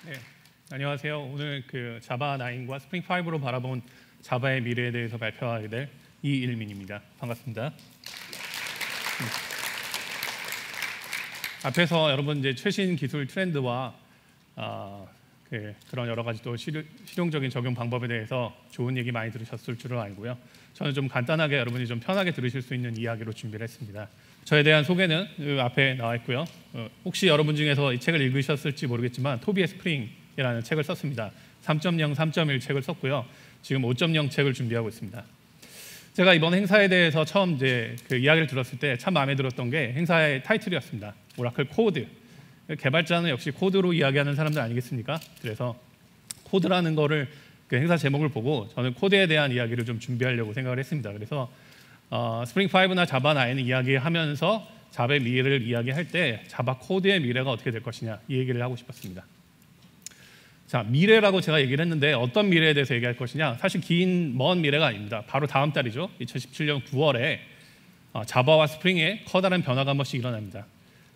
네, 안녕하세요. 오늘 자바 9과 스프링 5로 바라본 자바의 미래에 대해서 발표하게 될 이일민입니다. 반갑습니다. 앞에서 여러분 이제 최신 기술 트렌드와 그런 여러 가지 또 실용적인 적용 방법에 대해서 좋은 얘기 많이 들으셨을 줄을 알고요. 저는 좀 간단하게 여러분이 좀 편하게 들으실 수 있는 이야기로 준비를 했습니다. 저에 대한 소개는 앞에 나와 있고요. 혹시 여러분 중에서 이 책을 읽으셨을지 모르겠지만 토비의 스프링이라는 책을 썼습니다. 3.0, 3.1 책을 썼고요. 지금 5.0 책을 준비하고 있습니다. 제가 이번 행사에 대해서 처음 이제 이야기를 들었을 때 참 마음에 들었던 게 행사의 타이틀이었습니다. 오라클 코드. 개발자는 역시 코드로 이야기하는 사람들 아니겠습니까? 그래서 코드라는 거를 행사 제목을 보고 저는 코드에 대한 이야기를 좀 준비하려고 생각을 했습니다. 그래서 스프링 5나 자바 9을 이야기하면서 자바의 미래를 이야기할 때 자바 코드의 미래가 어떻게 될 것이냐 이 얘기를 하고 싶었습니다. 자, 미래라고 제가 얘기를 했는데 어떤 미래에 대해서 얘기할 것이냐, 사실 긴 먼 미래가 아닙니다. 바로 다음 달이죠. 2017년 9월에 자바와 스프링에 커다란 변화가 한 번씩 일어납니다.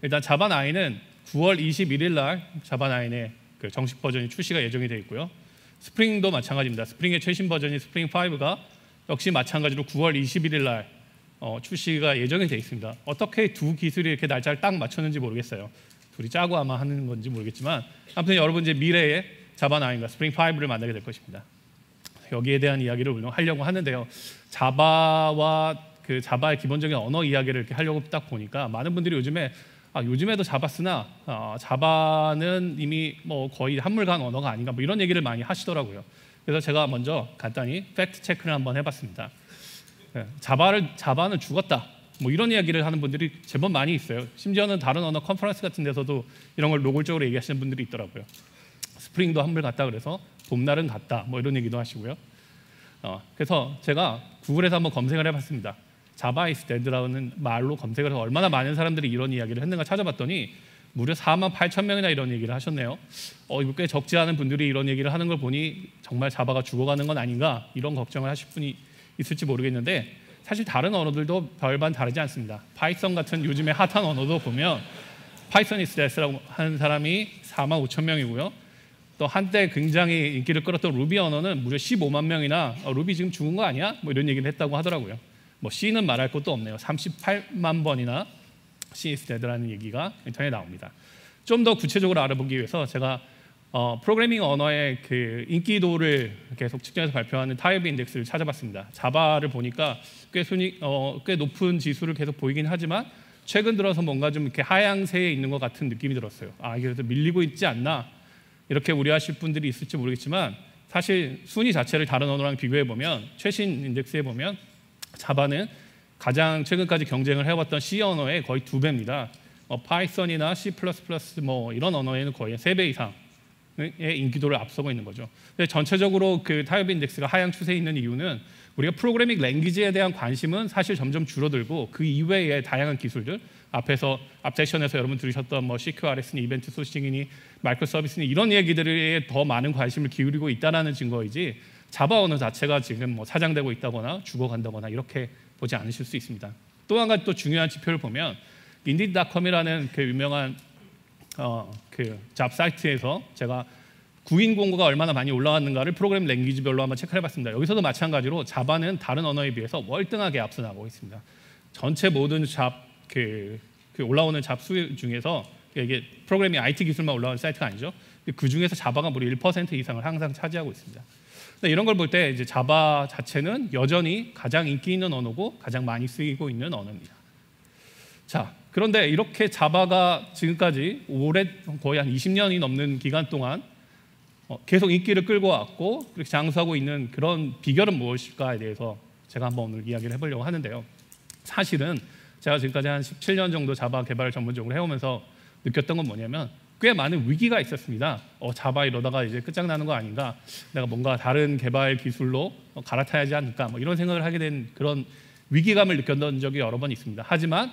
일단 자바 9은 9월 21일 날 자바 9의 정식 버전이 출시가 예정이 되어 있고요. 스프링도 마찬가지입니다. 스프링의 최신 버전인 스프링 5가 역시 마찬가지로 9월 21일 날 출시가 예정이 되어 있습니다. 어떻게 두 기술이 이렇게 날짜를 딱 맞췄는지 모르겠어요. 둘이 짜고 아마 하는 건지 모르겠지만 아무튼 여러분 이제 미래에 자바 9과 스프링 5를 만나게 될 것입니다. 여기에 대한 이야기를 하려고 하는데요. 자바와 자바의 기본적인 언어 이야기를 이렇게 하려고 딱 보니까 많은 분들이 요즘에도 자바 쓰나 자바는 이미 거의 한물간 언어가 아닌가 이런 얘기를 많이 하시더라고요. 그래서 제가 먼저 간단히 팩트 체크를 한번 해봤습니다. 자바는 죽었다 이런 이야기를 하는 분들이 제법 많이 있어요. 심지어는 다른 언어 컨퍼런스 같은 데서도 이런 걸 노골적으로 얘기하시는 분들이 있더라고요. 스프링도 한물 갔다 그래서 봄날은 갔다 이런 얘기도 하시고요. 그래서 제가 구글에서 한번 검색을 해봤습니다. 자바 is dead라는 말로 검색을 해서 얼마나 많은 사람들이 이런 이야기를 했는가 찾아봤더니 무려 48,000명이나 이런 얘기를 하셨네요. 이거 꽤 적지 않은 분들이 이런 얘기를 하는 걸 보니 정말 자바가 죽어가는 건 아닌가 이런 걱정을 하실 분이 있을지 모르겠는데 사실 다른 언어들도 별반 다르지 않습니다. 파이썬 같은 요즘에 핫한 언어도 보면 파이썬 is dead라고 하는 사람이 45,000명이고요. 또 한때 굉장히 인기를 끌었던 루비 언어는 무려 15만 명이나 루비 지금 죽은 거 아니야? 이런 얘기를 했다고 하더라고요. C는 말할 것도 없네요. 38만 번이나 C is dead라는 얘기가 인터넷에 나옵니다. 좀 더 구체적으로 알아보기 위해서 제가 프로그래밍 언어의 인기도를 계속 측정해서 발표하는 타입 인덱스를 찾아봤습니다. 자바를 보니까 꽤 높은 지수를 계속 보이긴 하지만 최근 들어서 뭔가 좀 이렇게 하향세에 있는 것 같은 느낌이 들었어요. 이게 그래서 밀리고 있지 않나 이렇게 우려하실 분들이 있을지 모르겠지만 사실 순위 자체를 다른 언어랑 비교해 보면 최신 인덱스에 보면 자바는 가장 최근까지 경쟁을 해왔던 C 언어의 거의 2배입니다. 파이썬이나 C++ 이런 언어에는 거의 3배 이상의 인기도를 앞서고 있는 거죠. 근데 전체적으로 타입 인덱스가 하향 추세에 있는 이유는 우리가 프로그래밍 랭귀지에 대한 관심은 사실 점점 줄어들고 그 이외의 다양한 기술들 앞 세션에서 여러분 들으셨던 CQRS니 이벤트 소싱이니 마이크로 서비스니 이런 얘기들에 더 많은 관심을 기울이고 있다는 증거이지 자바 언어 자체가 지금 사장되고 있다거나 죽어간다거나 이렇게 보지 않으실 수 있습니다. 또 한 가지 또 중요한 지표를 보면 인디드닷컴이라는 유명한 잡 사이트에서 제가 구인 공고가 얼마나 많이 올라왔는가를 프로그램 랭귀지별로 한번 체크를 해봤습니다. 여기서도 마찬가지로 자바는 다른 언어에 비해서 월등하게 앞서 나가고 있습니다. 전체 모든 잡 올라오는 잡수 중에서 이게 프로그래밍 IT 기술만 올라오는 사이트가 아니죠. 그 중에서 자바가 무려 1% 이상을 항상 차지하고 있습니다. 이런 걸 볼 때 이제 자바 자체는 여전히 가장 인기 있는 언어고 가장 많이 쓰이고 있는 언어입니다. 자, 그런데 이렇게 자바가 지금까지 거의 한 20년이 넘는 기간 동안 계속 인기를 끌고 왔고 그렇게 장수하고 있는 그런 비결은 무엇일까에 대해서 제가 한번 오늘 이야기를 해보려고 하는데요. 사실은 제가 지금까지 한 17년 정도 자바 개발을 전문적으로 해오면서 느꼈던 건 뭐냐면 꽤 많은 위기가 있었습니다. 자바 이러다가 이제 끝장나는 거 아닌가, 내가 뭔가 다른 개발 기술로 갈아타야 하지 않을까 이런 생각을 하게 된 그런 위기감을 느꼈던 적이 여러 번 있습니다. 하지만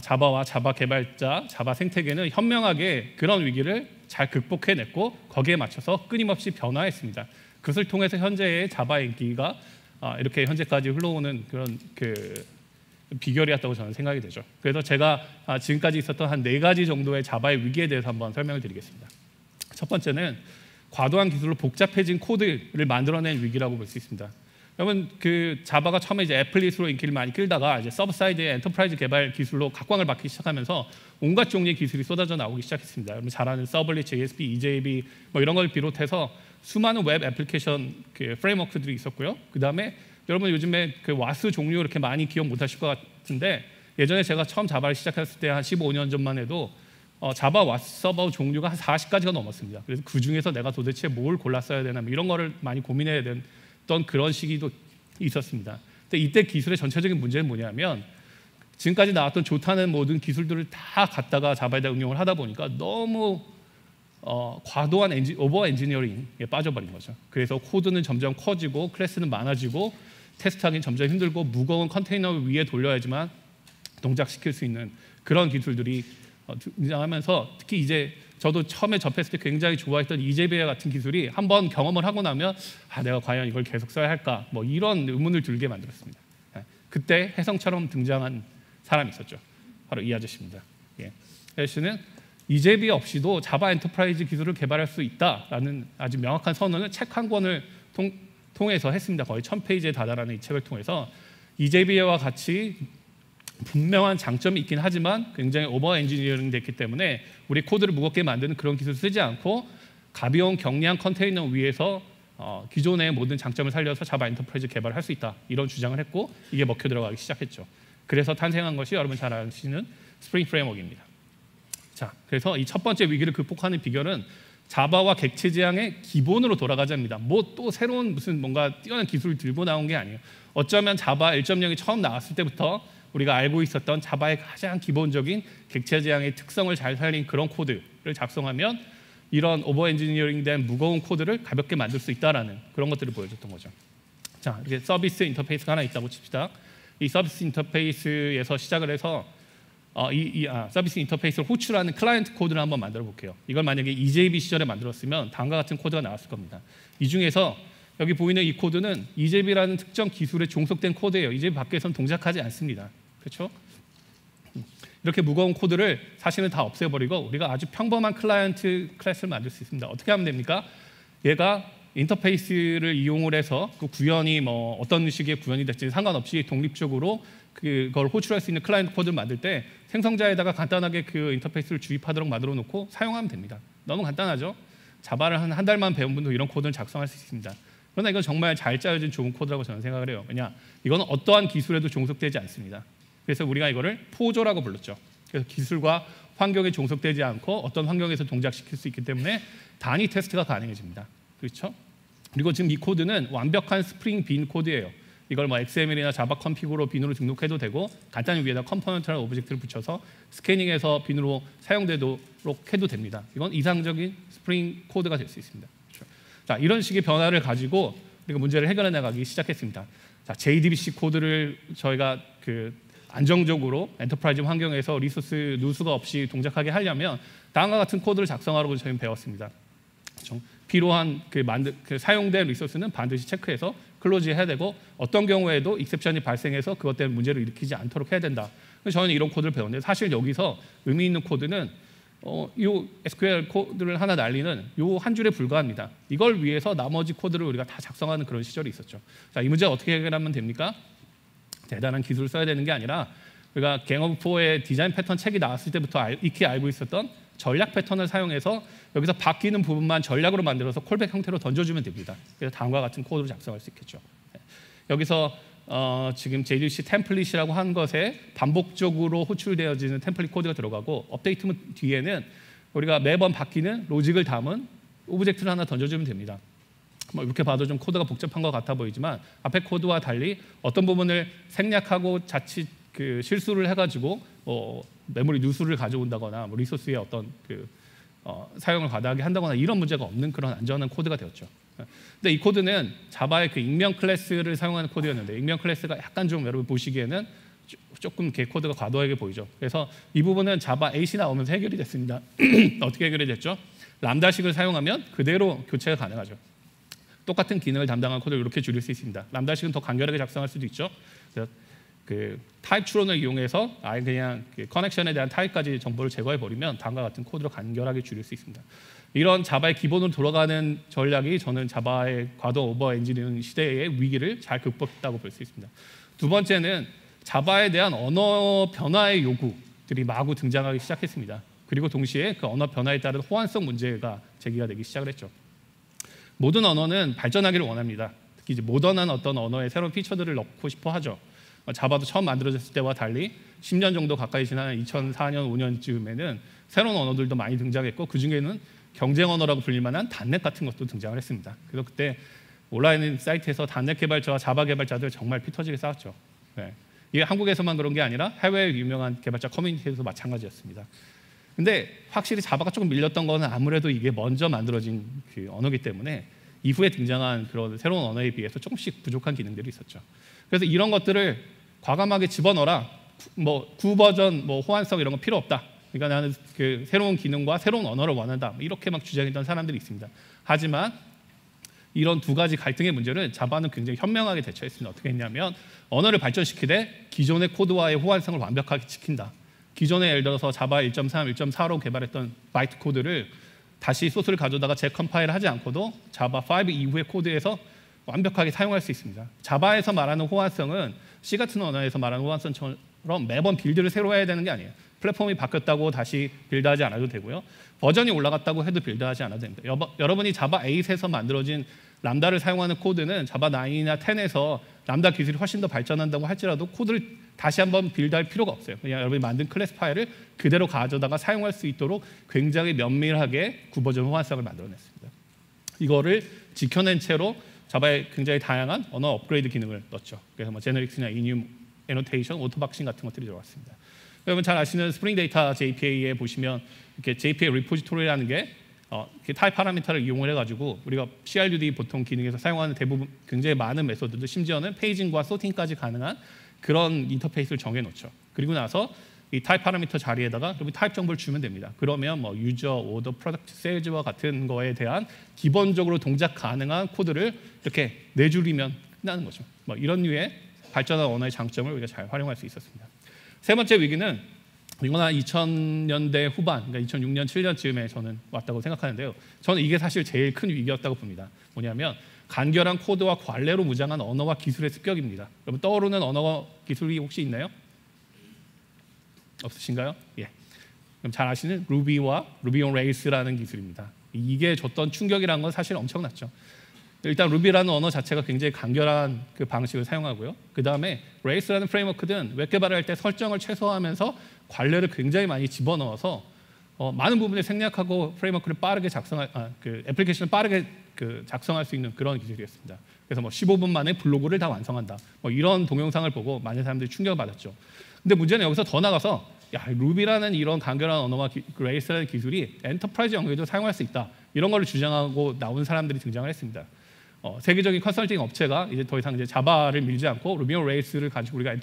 자바와 자바 개발자, 자바 생태계는 현명하게 그런 위기를 잘 극복해냈고 거기에 맞춰서 끊임없이 변화했습니다. 그것을 통해서 현재의 자바의 인기가 이렇게 현재까지 흘러오는 그런 비결이었다고 저는 생각이 되죠. 그래서 제가 지금까지 있었던 한 4가지 정도의 자바의 위기에 대해서 한번 설명을 드리겠습니다. 첫 번째는 과도한 기술로 복잡해진 코드를 만들어낸 위기라고 볼 수 있습니다. 여러분 그 자바가 처음에 이제 애플릿으로 인기를 많이 끌다가 이제 서브 사이드의 엔터프라이즈 개발 기술로 각광을 받기 시작하면서 온갖 종류의 기술이 쏟아져 나오기 시작했습니다. 여러분 잘 아는 서블릿, JSP, EJB 뭐 이런 걸 비롯해서 수많은 웹 애플리케이션 그 프레임워크들이 있었고요. 그 다음에 여러분 요즘에 그 와스 종류 이렇게 많이 기억 못하실 것 같은데 예전에 제가 처음 자바를 시작했을 때 한 15년 전만 해도 자바 와스 서버 종류가 한 40가지가 넘었습니다. 그래서 그 중에서 내가 도대체 뭘 골랐어야 되나 뭐 이런 거를 많이 고민해야 됐던 그런 시기도 있었습니다. 근데 이때 기술의 전체적인 문제는 뭐냐면 지금까지 나왔던 좋다는 모든 기술들을 다 갖다가 자바에다 응용을 하다 보니까 너무 과도한 오버 엔지니어링에 빠져버린 거죠. 그래서 코드는 점점 커지고 클래스는 많아지고 테스트하기는 점점 힘들고 무거운 컨테이너 위에 돌려야지만 동작시킬 수 있는 그런 기술들이 등장하면서 특히 이제 저도 처음에 접했을 때 굉장히 좋아했던 이제베어 같은 기술이 한번 경험을 하고 나면 내가 과연 이걸 계속 써야 할까 뭐 이런 의문을 들게 만들었습니다. 그때 혜성처럼 등장한 사람이 있었죠. 바로 이 아저씨입니다. 이 아저씨는 이제비 없이도 자바 엔터프라이즈 기술을 개발할 수 있다라는 아주 명확한 선언을 책 한 권을 통해서 했습니다. 거의 1000페이지에 달하는 이 책을 통해서 이제비와 같이 분명한 장점이 있긴 하지만 굉장히 오버 엔지니어링 됐기 때문에 우리 코드를 무겁게 만드는 그런 기술을 쓰지 않고 가벼운 경량 컨테이너 위에서 기존의 모든 장점을 살려서 자바 엔터프라이즈 개발을 할 수 있다 이런 주장을 했고 이게 먹혀 들어가기 시작했죠. 그래서 탄생한 것이 여러분 잘 아시는 스프링 프레임워크입니다. 자, 그래서 이 첫 번째 위기를 극복하는 비결은 자바와 객체 지향의 기본으로 돌아가자입니다. 뭐 또 새로운 무슨 뭔가 뛰어난 기술을 들고 나온 게 아니에요. 어쩌면 자바 1.0이 처음 나왔을 때부터 우리가 알고 있었던 자바의 가장 기본적인 객체 지향의 특성을 잘 살린 그런 코드를 작성하면 이런 오버 엔지니어링된 무거운 코드를 가볍게 만들 수 있다라는 그런 것들을 보여줬던 거죠. 자, 이게 서비스 인터페이스가 하나 있다고 칩시다. 이 서비스 인터페이스에서 시작을 해서 서비스 인터페이스를 호출하는 클라이언트 코드를 한번 만들어 볼게요. 이걸 만약에 EJB 시절에 만들었으면 다음과 같은 코드가 나왔을 겁니다. 이 중에서 여기 보이는 이 코드는 EJB라는 특정 기술에 종속된 코드예요. EJB 밖에서는 동작하지 않습니다. 그렇죠? 이렇게 무거운 코드를 사실은 다 없애버리고 우리가 아주 평범한 클라이언트 클래스를 만들 수 있습니다. 어떻게 하면 됩니까? 얘가 인터페이스를 이용을 해서 그 구현이 뭐 어떤 식의 구현이 될지 상관없이 독립적으로 그걸 호출할 수 있는 클라이언트 코드를 만들 때 생성자에다가 간단하게 그 인터페이스를 주입하도록 만들어 놓고 사용하면 됩니다. 너무 간단하죠? 자바를 한 달만 배운 분도 이런 코드를 작성할 수 있습니다. 그러나 이건 정말 잘 짜여진 좋은 코드라고 저는 생각을 해요. 왜냐? 이거는 어떠한 기술에도 종속되지 않습니다. 그래서 우리가 이거를 포조라고 불렀죠. 그래서 기술과 환경에 종속되지 않고 어떤 환경에서 동작시킬 수 있기 때문에 단위 테스트가 가능해집니다. 그렇죠? 그리고 지금 이 코드는 완벽한 스프링 빈 코드예요. 이걸 뭐 XML이나 자바 컴피그로 빈으로 등록해도 되고 간단히 위에다 컴포넌트나 오브젝트를 붙여서 스캐닝해서 빈으로 사용되도록 해도 됩니다. 이건 이상적인 스프링 코드가 될 수 있습니다. 그렇죠? 자, 이런 식의 변화를 가지고 우리가 문제를 해결해 나가기 시작했습니다. 자, JDBC 코드를 저희가 안정적으로 엔터프라이즈 환경에서 리소스 누수가 없이 동작하게 하려면 다음과 같은 코드를 작성하라고 저희는 배웠습니다. 그렇죠? 필요한 사용된 리소스는 반드시 체크해서 클로즈해야 되고 어떤 경우에도 익셉션이 발생해서 그것 때문에 문제를 일으키지 않도록 해야 된다. 그래서 저는 이런 코드를 배웠는데 사실 여기서 의미 있는 코드는 이 SQL 코드를 하나 날리는 이 한 줄에 불과합니다. 이걸 위해서 나머지 코드를 우리가 다 작성하는 그런 시절이 있었죠. 자, 이 문제 어떻게 해결하면 됩니까? 대단한 기술을 써야 되는 게 아니라 우리가 갱 오브4의 디자인 패턴 책이 나왔을 때부터 익히 알고 있었던 전략 패턴을 사용해서 여기서 바뀌는 부분만 전략으로 만들어서 콜백 형태로 던져주면 됩니다. 그래서 다음과 같은 코드를 작성할 수 있겠죠. 여기서 지금 JDBC 템플릿이라고 한 것에 반복적으로 호출되어지는 템플릿 코드가 들어가고 업데이트 뒤에는 우리가 매번 바뀌는 로직을 담은 오브젝트를 하나 던져주면 됩니다. 뭐 이렇게 봐도 좀 코드가 복잡한 것 같아 보이지만 앞에 코드와 달리 어떤 부분을 생략하고 자칫 실수를 해가지고 메모리 누수를 가져온다거나 뭐 리소스의 어떤 사용을 과다하게 한다거나 이런 문제가 없는 그런 안전한 코드가 되었죠. 근데 이 코드는 자바의 익명 클래스를 사용하는 코드였는데 익명 클래스가 약간 좀 여러분 보시기에는 조금 코드가 과도하게 보이죠. 그래서 이 부분은 자바 8이 나오면서 해결이 됐습니다. 어떻게 해결이 됐죠? 람다식을 사용하면 그대로 교체가 가능하죠. 똑같은 기능을 담당한 코드를 이렇게 줄일 수 있습니다. 람다식은 더 간결하게 작성할 수도 있죠. 그래서 타입 추론을 이용해서 아예 그냥 커넥션에 대한 타입까지 정보를 제거해 버리면 다음과 같은 코드로 간결하게 줄일 수 있습니다. 이런 자바의 기본으로 돌아가는 전략이 저는 자바의 과도 오버 엔지니어링 시대의 위기를 잘 극복했다고 볼 수 있습니다. 두 번째는 자바에 대한 언어 변화의 요구들이 마구 등장하기 시작했습니다. 그리고 동시에 그 언어 변화에 따른 호환성 문제가 제기가 되기 시작을 했죠. 모든 언어는 발전하기를 원합니다. 특히 이제 모던한 어떤 언어에 새로운 피처들을 넣고 싶어 하죠. 자바도 처음 만들어졌을 때와 달리 10년 정도 가까이 지난 2004년, 5년쯤에는 새로운 언어들도 많이 등장했고 그 중에는 경쟁 언어라고 불릴 만한 단넷 같은 것도 등장을 했습니다. 그래서 그때 온라인 사이트에서 단넷 개발자와 자바 개발자들 정말 피 터지게 싸웠죠. 네. 이게 한국에서만 그런 게 아니라 해외 유명한 개발자 커뮤니티에서도 마찬가지였습니다. 근데 확실히 자바가 조금 밀렸던 거는 아무래도 이게 먼저 만들어진 그 언어이기 때문에 이후에 등장한 그런 새로운 언어에 비해서 조금씩 부족한 기능들이 있었죠. 그래서 이런 것들을 과감하게 집어넣어라. 뭐 구버전, 뭐 호환성 이런 거 필요 없다. 그러니까 나는 그 새로운 기능과 새로운 언어를 원한다. 이렇게 막 주장했던 사람들이 있습니다. 하지만 이런 두 가지 갈등의 문제를 자바는 굉장히 현명하게 대처했습니다. 어떻게 했냐면 언어를 발전시키되 기존의 코드와의 호환성을 완벽하게 지킨다. 기존에 예를 들어서 자바 1.3, 1.4로 개발했던 바이트 코드를 다시 소스를 가져다가 재컴파일을 하지 않고도 자바 5 이후의 코드에서 완벽하게 사용할 수 있습니다. 자바에서 말하는 호환성은 C 같은 언어에서 말하는 호환성처럼 매번 빌드를 새로 해야 되는 게 아니에요. 플랫폼이 바뀌었다고 다시 빌드하지 않아도 되고요. 버전이 올라갔다고 해도 빌드하지 않아도 됩니다. 여러분이 자바 8에서 만들어진 람다를 사용하는 코드는 자바 9이나 10에서 람다 기술이 훨씬 더 발전한다고 할지라도 코드를 다시 한번 빌드할 필요가 없어요. 그냥 여러분이 만든 클래스 파일을 그대로 가져다가 사용할 수 있도록 굉장히 면밀하게 구버전 호환성을 만들어냈습니다. 이거를 지켜낸 채로 자바에 굉장히 다양한 언어 업그레이드 기능을 넣었죠. 그래서 뭐 제너릭스나 이늄, 애노테이션, 오토박싱 같은 것들이 들어갔습니다. 여러분 잘 아시는 스프링 데이터 JPA에 보시면 이렇게 JPA 리포지토리라는 게 타입 파라미터를 이용을 해가지고 우리가 CRUD 보통 기능에서 사용하는 대부분 굉장히 많은 메소드들 심지어는 페이징과 소팅까지 가능한 그런 인터페이스를 정해놓죠. 그리고 나서 이 타입 파라미터 자리에다가 여러분 타입 정보를 주면 됩니다. 그러면 뭐 유저, 오더, 프로덕트, 세일즈와 같은 거에 대한 기본적으로 동작 가능한 코드를 이렇게 내줄이면 끝나는 거죠. 뭐 이런 류의 발전한 언어의 장점을 우리가 잘 활용할 수 있었습니다. 세 번째 위기는 이건 한 2000년대 후반, 그러니까 2006년, 7년쯤에 저는 왔다고 생각하는데요. 저는 이게 사실 제일 큰 위기였다고 봅니다. 뭐냐면 간결한 코드와 관례로 무장한 언어와 기술의 습격입니다. 여러분 떠오르는 언어 기술이 혹시 있나요? 없으신가요? 예. 그럼 잘 아시는 루비와 루비 온 레일스라는 기술입니다. 이게 줬던 충격이라는 건 사실 엄청났죠. 일단 루비라는 언어 자체가 굉장히 간결한 그 방식을 사용하고요. 그 다음에 레일스라는 프레임워크는 웹 개발을 할 때 설정을 최소화하면서 관례를 굉장히 많이 집어넣어서 많은 부분을 생략하고 프레임워크를 빠르게 그 애플리케이션을 빠르게 작성할 수 있는 그런 기술이었습니다. 그래서 뭐 15분 만에 블로그를 다 완성한다. 뭐 이런 동영상을 보고 많은 사람들이 충격을 받았죠. 근데 문제는 여기서 더 나가서 루비라는 이런 간결한 언어와 레일스라는 기술이 엔터프라이즈 영역에도 사용할 수 있다. 이런 걸 주장하고 나온 사람들이 등장을 했습니다. 세계적인 컨설팅 업체가 이제 더 이상 이제 자바를 밀지 않고 루비 온 레일스를 가지고 우리가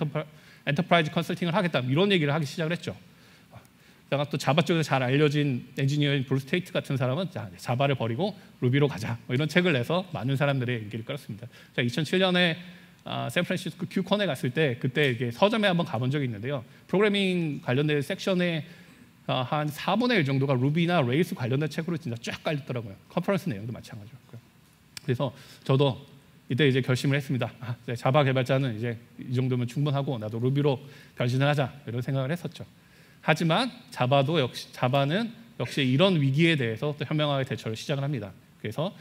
엔터프라이즈 컨설팅을 하겠다. 이런 얘기를 하기 시작을 했죠. 또 자바 쪽에서 잘 알려진 엔지니어인 브루스 테이트 같은 사람은 자바를 버리고 루비로 가자. 뭐 이런 책을 내서 많은 사람들의 인기를 끌었습니다. 2007년에 샌프란시스코 큐컨에 갔을 때 그때 이게 서점에 한번 가본 적이 있는데요. 프로그래밍 관련된 섹션에 한 4분의 1 정도가 루비나 레일스 관련된 책으로 진짜 쫙 깔렸더라고요. 컨퍼런스 내용도 마찬가지였고요. 그래서 저도 이때 이제 결심을 했습니다. 자바 개발자는 이제 이 정도면 충분하고 나도 루비로 변신을 하자 이런 생각을 했었죠. 하지만 자바는 역시 이런 위기에 대해서 또 현명하게 대처를 시작을 합니다. 그래서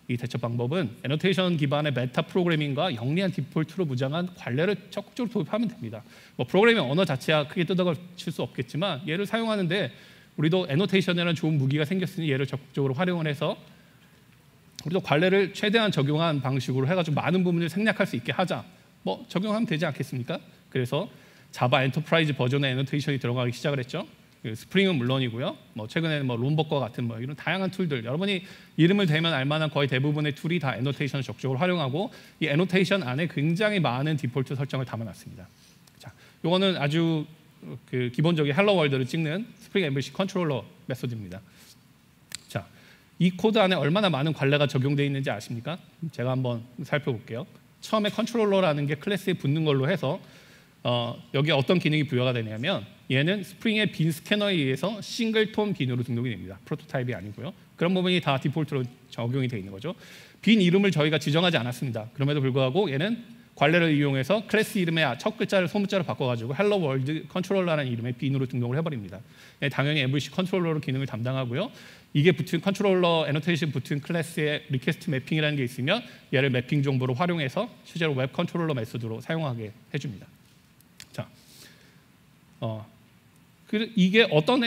이 대처 방법은 애노테이션 기반의 메타 프로그래밍과 영리한 디폴트로 무장한 관례를 적극적으로 도입하면 됩니다. 뭐 프로그래밍 언어 자체야 크게 뜯어칠 수 없겠지만 얘를 사용하는데 우리도 애노테이션이라는 좋은 무기가 생겼으니 얘를 적극적으로 활용을 해서 우리도 관례를 최대한 적용한 방식으로 해가지고 많은 부분을 생략할 수 있게 하자. 뭐 적용하면 되지 않겠습니까? 그래서 자바 엔터프라이즈 버전의 애노테이션이 들어가기 시작을 했죠. 스프링은 물론이고요. 뭐 최근에는 뭐 롬버거 같은 뭐 이런 다양한 툴들, 여러분이 이름을 대면 알만한 거의 대부분의 툴이 다 애노테이션을 적극적으로 활용하고 이 애노테이션 안에 굉장히 많은 디폴트 설정을 담아놨습니다. 자, 이거는 아주 그 기본적인 헬로 월드를 찍는 스프링 MVC 컨트롤러 메소드입니다. 자, 이 코드 안에 얼마나 많은 관례가 적용되어 있는지 아십니까? 제가 한번 살펴볼게요. 처음에 컨트롤러라는 게 클래스에 붙는 걸로 해서 여기에 어떤 기능이 부여가 되냐면 얘는 스프링의 빈 스캐너에 의해서 싱글톤 빈으로 등록이 됩니다. 프로토타입이 아니고요. 그런 부분이 다 디폴트로 적용이 되어 있는 거죠. 빈 이름을 저희가 지정하지 않았습니다. 그럼에도 불구하고 얘는 관례를 이용해서 클래스 이름의 첫 글자를 소문자로 바꿔가지고 헬로 월드 컨트롤러라는 이름의 빈으로 등록을 해버립니다. 당연히 MVC 컨트롤러로 기능을 담당하고요. 이게 붙은 컨트롤러 애노테이션 붙은 클래스의 리퀘스트 매핑이라는 게 있으면 얘를 매핑 정보로 활용해서 실제로 웹 컨트롤러 메소드로 사용하게 해줍니다. 자, 이게 어떤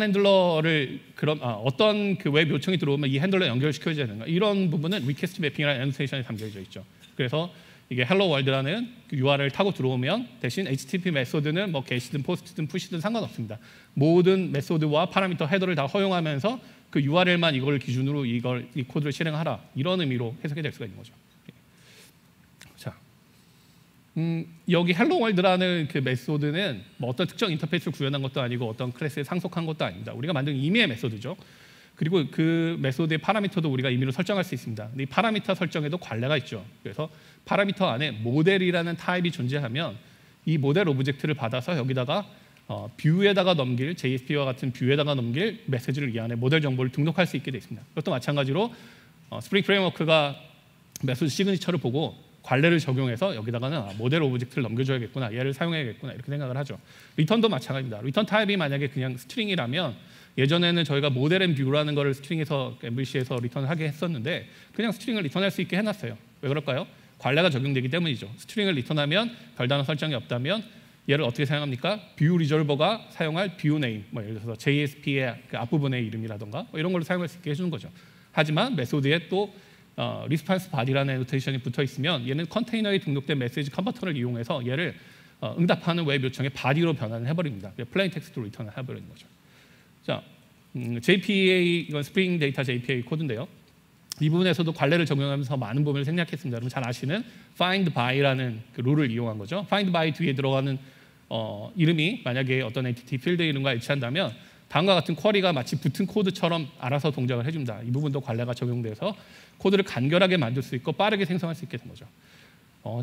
핸들러를 어떤 그 웹 요청이 들어오면 이 핸들러 연결시켜줘야 되는가, 이런 부분은 리퀘스트 매핑이라는 애노테이션에 담겨져 있죠. 그래서 이게 헬로 월드라는 그 URL을 타고 들어오면 대신 HTTP 메소드는 뭐 게시든 포스트든 푸시든 상관없습니다. 모든 메소드와 파라미터 헤더를 다 허용하면서 그 URL만 이걸 기준으로 이 코드를 실행하라, 이런 의미로 해석이 될 수가 있는 거죠. 자, 여기 헬로 월드라는 그 메소드는 뭐 어떤 특정 인터페이스를 구현한 것도 아니고 어떤 클래스에 상속한 것도 아닙니다. 우리가 만든 임의의 메소드죠. 그리고 그 메소드의 파라미터도 우리가 임의로 설정할 수 있습니다. 근데 이 파라미터 설정에도 관례가 있죠. 그래서 파라미터 안에 모델이라는 타입이 존재하면 이 모델 오브젝트를 받아서 여기다가 뷰에다가 넘길, JSP와 같은 뷰에다가 넘길 메시지를 이 안에 모델 정보를 등록할 수 있게 되어 있습니다. 이것도 마찬가지로 스프링 프레임워크가 메소드 시그니처를 보고 관례를 적용해서 여기다가는 모델 오브젝트를 넘겨줘야겠구나, 얘를 사용해야겠구나, 이렇게 생각을 하죠. 리턴도 마찬가지입니다. 리턴 타입이 만약에 그냥 스트링이라면 예전에는 저희가 모델 앤 뷰라는 거를 스트링에서 MVC에서 리턴을 하게 했었는데 그냥 스트링을 리턴할 수 있게 해놨어요. 왜 그럴까요? 관례가 적용되기 때문이죠. 스트링을 리턴하면 별다른 설정이 없다면 얘를 어떻게 사용합니까? 뷰 리졸버가 사용할 뷰 네임, 뭐 예를 들어서 JSP의 그 앞부분의 이름이라던가 뭐 이런 걸로 사용할 수 있게 해주는 거죠. 하지만 메소드에 또 리스폰스 바디라는 애노테이션이 붙어 있으면 얘는 컨테이너에 등록된 메시지 컨버터를 이용해서 얘를 응답하는 웹 요청의 바디로 변환을 해버립니다. 플레인 텍스트로 리턴을 해버리는 거죠. 자, JPA, 이건 스프링 데이터 JPA 코드인데요. 이 부분에서도 관례를 적용하면서 많은 부분을 생략했습니다. 여러분 잘 아시는 find by라는 그 룰을 이용한 거죠. find by 뒤에 들어가는 이름이 만약에 어떤 엔티티 필드 이름과 일치한다면 다음과 같은 쿼리가 마치 붙은 코드처럼 알아서 동작을 해줍니다. 이 부분도 관례가 적용돼서 코드를 간결하게 만들 수 있고 빠르게 생성할 수 있게 된 거죠.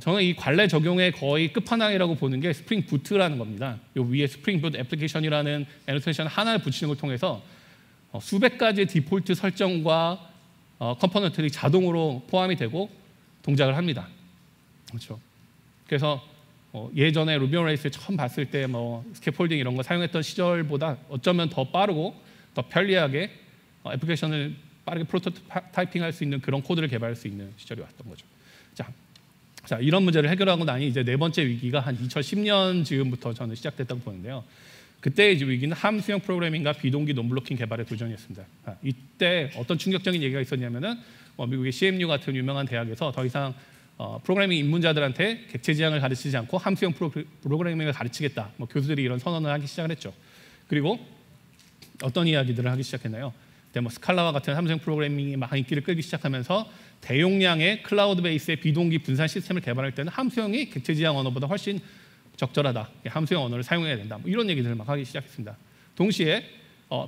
저는 이 관례 적용의 거의 끝판왕이라고 보는 게 스프링 부트라는 겁니다. 요 위에 스프링 부트 애플리케이션이라는 애노테이션 하나를 붙이는 걸 통해서 수백 가지 디폴트 설정과 컴포넌트들이 자동으로 포함이 되고 동작을 합니다. 그렇죠. 그래서 예전에 루비 온 레일스를 처음 봤을 때 뭐 스캐폴딩 이런 거 사용했던 시절보다 어쩌면 더 빠르고 더 편리하게 애플리케이션을 빠르게 프로토타이핑할 수 있는 그런 코드를 개발할 수 있는 시절이 왔던 거죠. 자, 이런 문제를 해결하고 나니 이제 네 번째 위기가 한 2010년 즈음부터 저는 시작됐다고 보는데요. 그때 이제 위기는 함수형 프로그래밍과 비동기 논블로킹 개발의 도전이었습니다. 이때 어떤 충격적인 얘기가 있었냐면은 미국의 CMU 같은 유명한 대학에서 더 이상 프로그래밍 입문자들한테 객체 지향을 가르치지 않고 함수형 프로그래밍을 가르치겠다. 교수들이 이런 선언을 하기 시작을 했죠. 그리고 어떤 이야기들을 하기 시작했나요? 뭐 스칼라와 같은 함수형 프로그래밍이 막 인기를 끌기 시작하면서 대용량의 클라우드 베이스의 비동기 분산 시스템을 개발할 때는 함수형이 객체 지향 언어보다 훨씬 적절하다. 함수형 언어를 사용해야 된다. 뭐 이런 얘기들을 막 하기 시작했습니다. 동시에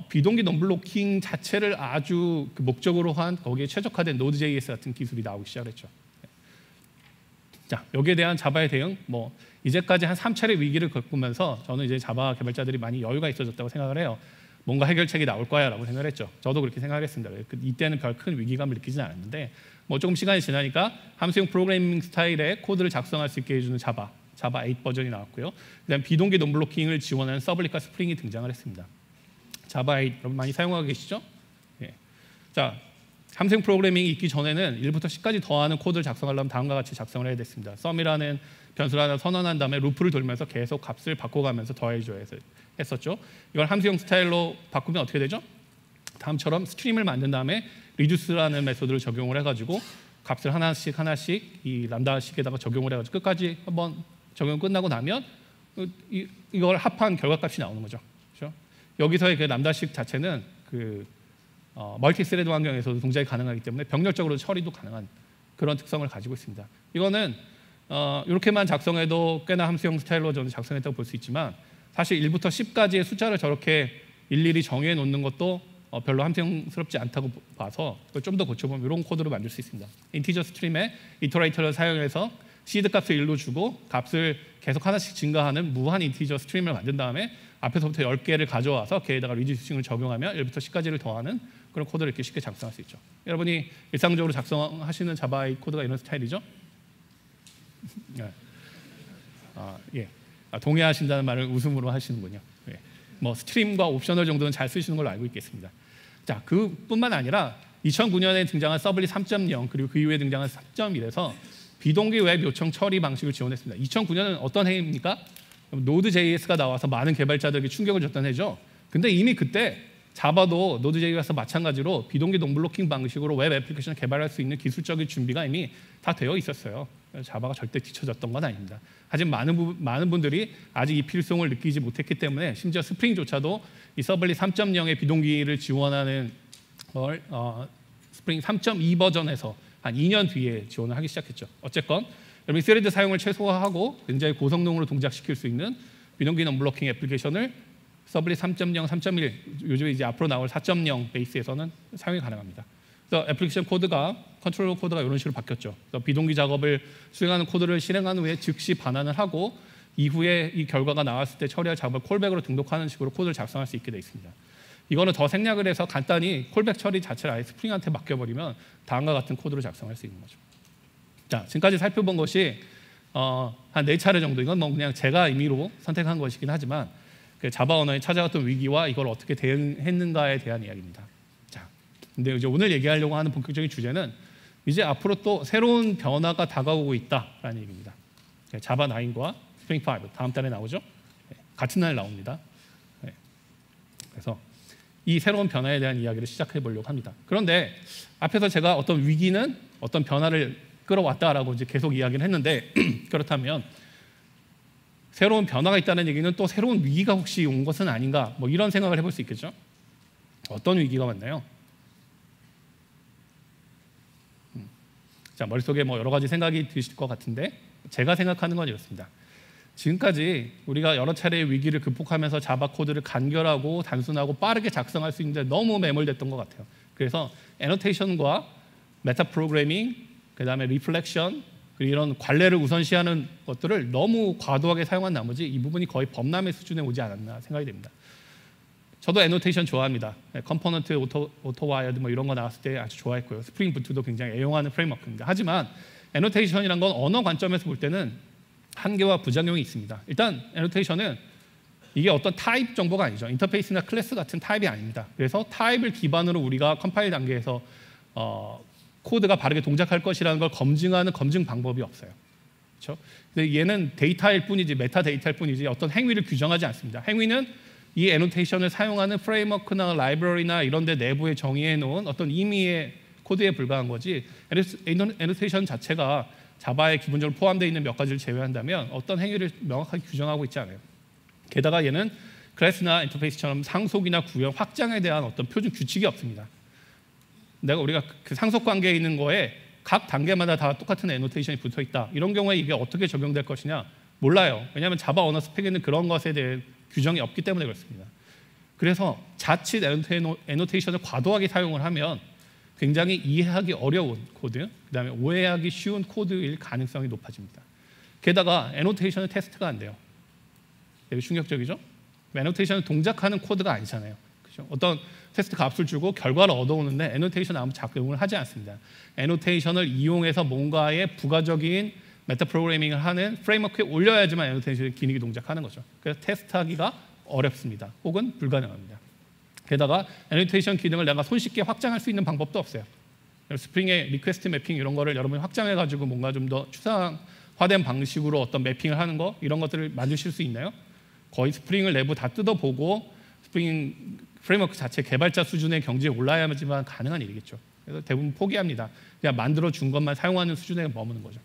비동기 논블로킹 자체를 아주 그 목적으로 한 거기에 최적화된 Node.js 같은 기술이 나오기 시작했죠. 자, 여기에 대한 자바의 대응, 이제까지 한 3차례 위기를 겪으면서 저는 이제 자바 개발자들이 많이 여유가 있어졌다고 생각을 해요. 뭔가 해결책이 나올 거야라고 생각을 했죠. 저도 그렇게 생각을 했습니다. 이때는 별 큰 위기감을 느끼진 않았는데 조금 시간이 지나니까 함수형 프로그래밍 스타일의 코드를 작성할 수 있게 해주는 자바 8 버전이 나왔고요. 그다음 비동기 논블로킹을 지원하는 서블릿과 스프링이 등장을 했습니다. 자바 8 여러분 많이 사용하고 계시죠? 예. 자, 함수형 프로그래밍이 있기 전에는 1부터 10까지 더하는 코드를 작성하려면 다음과 같이 작성을 해야 됐습니다. sum이라는 변수를 하나 선언한 다음에 루프를 돌면서 계속 값을 바꿔가면서 더해줘야 했었죠. 이걸 함수형 스타일로 바꾸면 어떻게 되죠? 다음처럼 스트림을 만든 다음에 reduce라는 메소드를 적용을 해가지고 값을 하나씩 이 람다식에다가 적용을 해가지고 끝까지 한번 적용 끝나고 나면 이걸 합한 결과값이 나오는 거죠. 그렇죠? 여기서의 그 람다식 자체는 그 멀티스레드 환경에서도 동작이 가능하기 때문에 병렬적으로 처리도 가능한 그런 특성을 가지고 있습니다. 이거는 이렇게만 작성해도 꽤나 함수형 스타일로 저는 작성했다고 볼 수 있지만 사실 1부터 10까지의 숫자를 저렇게 일일이 정해 놓는 것도 별로 함수형스럽지 않다고 봐서 좀 더 고쳐보면 이런 코드로 만들 수 있습니다. 인티저 스트림에 이터레이터를 사용해서 시드 값을 1로 주고 값을 계속 하나씩 증가하는 무한 인티저 스트림을 만든 다음에 앞에서부터 10개를 가져와서 걔에다가 리듀싱을 적용하면 1부터 10까지를 더하는 그런 코드를 이렇게 쉽게 작성할 수 있죠. 여러분이 일상적으로 작성하시는 자바의 코드가 이런 스타일이죠. 네. 예. 동의하신다는 말을 웃음으로 하시는군요. 예. 뭐 스트림과 옵셔널 정도는 잘 쓰시는 걸로 알고 있겠습니다. 자, 그뿐만 아니라 2009년에 등장한 서블릿 3.0 그리고 그 이후에 등장한 3.1에서 비동기 웹 요청 처리 방식을 지원했습니다. 2009년은 어떤 해입니까? 노드.js가 나와서 많은 개발자들에게 충격을 줬던 해죠. 근데 이미 그때 자바도 노드.js와 마찬가지로 비동기 동블로킹 방식으로 웹 애플리케이션을 개발할 수 있는 기술적인 준비가 이미 다 되어 있었어요. 자바가 절대 뒤처졌던 건 아닙니다. 하지만 많은 분들이 아직 이 필요성을 느끼지 못했기 때문에 심지어 스프링조차도 이 서블릿 3.0의 비동기를 지원하는 걸 스프링 3.2 버전에서 한 2년 뒤에 지원을 하기 시작했죠. 어쨌건 여러분이 스레드 사용을 최소화하고 굉장히 고성능으로 동작시킬 수 있는 비동기 non-blocking 애플리케이션을 서블릿 3.0, 3.1 요즘에 이제 앞으로 나올 4.0 베이스에서는 사용이 가능합니다. 그래서 애플리케이션 코드가 컨트롤러 코드가 이런 식으로 바뀌었죠. 그래서 비동기 작업을 수행하는 코드를 실행한 후에 즉시 반환을 하고 이후에 이 결과가 나왔을 때 처리할 작업을 콜백으로 등록하는 식으로 코드를 작성할 수 있게 되어 있습니다. 이거는 더 생략을 해서 간단히 콜백 처리 자체를 아예 스프링한테 맡겨버리면 다음과 같은 코드를 작성할 수 있는 거죠. 자, 지금까지 살펴본 것이 한 4차례 정도, 이건 뭐 그냥 제가 임의로 선택한 것이긴 하지만 그 자바 언어에 찾아왔던 위기와 이걸 어떻게 대응했는가에 대한 이야기입니다. 자, 근데 이제 오늘 얘기하려고 하는 본격적인 주제는 이제 앞으로 또 새로운 변화가 다가오고 있다라는 얘기입니다. 자바 9과 스프링 5 다음 달에 나오죠. 같은 날 나옵니다. 그래서 이 새로운 변화에 대한 이야기를 시작해 보려고 합니다. 그런데 앞에서 제가 어떤 위기는 어떤 변화를 끌어왔다라고 이제 계속 이야기를 했는데 그렇다면 새로운 변화가 있다는 얘기는 또 새로운 위기가 혹시 온 것은 아닌가, 뭐 이런 생각을 해볼 수 있겠죠. 어떤 위기가 왔나요? 자, 머릿속에 뭐 여러 가지 생각이 드실 것 같은데 제가 생각하는 건 이렇습니다. 지금까지 우리가 여러 차례의 위기를 극복하면서 자바 코드를 간결하고 단순하고 빠르게 작성할 수 있는데 너무 매몰됐던 것 같아요. 그래서 애노테이션과 메타 프로그래밍, 그다음에 리플렉션, 그리고 이런 관례를 우선시하는 것들을 너무 과도하게 사용한 나머지 이 부분이 거의 범람의 수준에 오지 않았나 생각이 됩니다. 저도 애노테이션 좋아합니다. 컴포넌트, 오토와이어드 뭐 이런 거 나왔을 때 아주 좋아했고요. 스프링 부트도 굉장히 애용하는 프레임워크입니다. 하지만 애노테이션이란 건 언어 관점에서 볼 때는 한계와 부작용이 있습니다. 일단 애노테이션은 이게 어떤 타입 정보가 아니죠. 인터페이스나 클래스 같은 타입이 아닙니다. 그래서 타입을 기반으로 우리가 컴파일 단계에서 코드가 바르게 동작할 것이라는 걸 검증하는 검증 방법이 없어요. 그렇죠? 근데 얘는 데이터일 뿐이지 메타 데이터일 뿐이지 어떤 행위를 규정하지 않습니다. 행위는 이 애노테이션을 사용하는 프레임워크나 라이브러리나 이런 데 내부에 정의해 놓은 어떤 임의의 코드에 불과한 거지 애노테이션 자체가 자바에 기본적으로 포함되어 있는 몇 가지를 제외한다면 어떤 행위를 명확하게 규정하고 있지 않아요. 게다가 얘는 클래스나 인터페이스처럼 상속이나 구현, 확장에 대한 어떤 표준 규칙이 없습니다. 우리가 그 상속 관계에 있는 거에 각 단계마다 다 똑같은 애노테이션이 붙어 있다. 이런 경우에 이게 어떻게 적용될 것이냐 몰라요. 왜냐하면 자바 언어 스펙에는 그런 것에 대해 규정이 없기 때문에 그렇습니다. 그래서 자칫 애노테이션을 과도하게 사용을 하면 굉장히 이해하기 어려운 코드, 그다음에 오해하기 쉬운 코드일 가능성이 높아집니다. 게다가 애노테이션은 테스트가 안 돼요. 되게 충격적이죠? 애노테이션은 동작하는 코드가 아니잖아요. 그렇죠? 어떤 테스트 값을 주고 결과를 얻어오는데 애노테이션 아무 작용을 하지 않습니다. 애노테이션을 이용해서 뭔가의 부가적인 메타 프로그래밍을 하는 프레임워크에 올려야지만 애노테이션이 기능이 동작하는 거죠. 그래서 테스트하기가 어렵습니다. 혹은 불가능합니다. 게다가 애노테이션 기능을 내가 손쉽게 확장할 수 있는 방법도 없어요. 스프링의 리퀘스트 매핑 이런 거를 여러분이 확장해가지고 뭔가 좀 더 추상화된 방식으로 어떤 매핑을 하는 거 이런 것들을 만드실 수 있나요? 거의 스프링을 내부 다 뜯어보고 스프링 프레임워크 자체 개발자 수준의 경지에 올라야지만 가능한 일이겠죠. 그래서 대부분 포기합니다. 그냥 만들어준 것만 사용하는 수준에 머무는 거죠.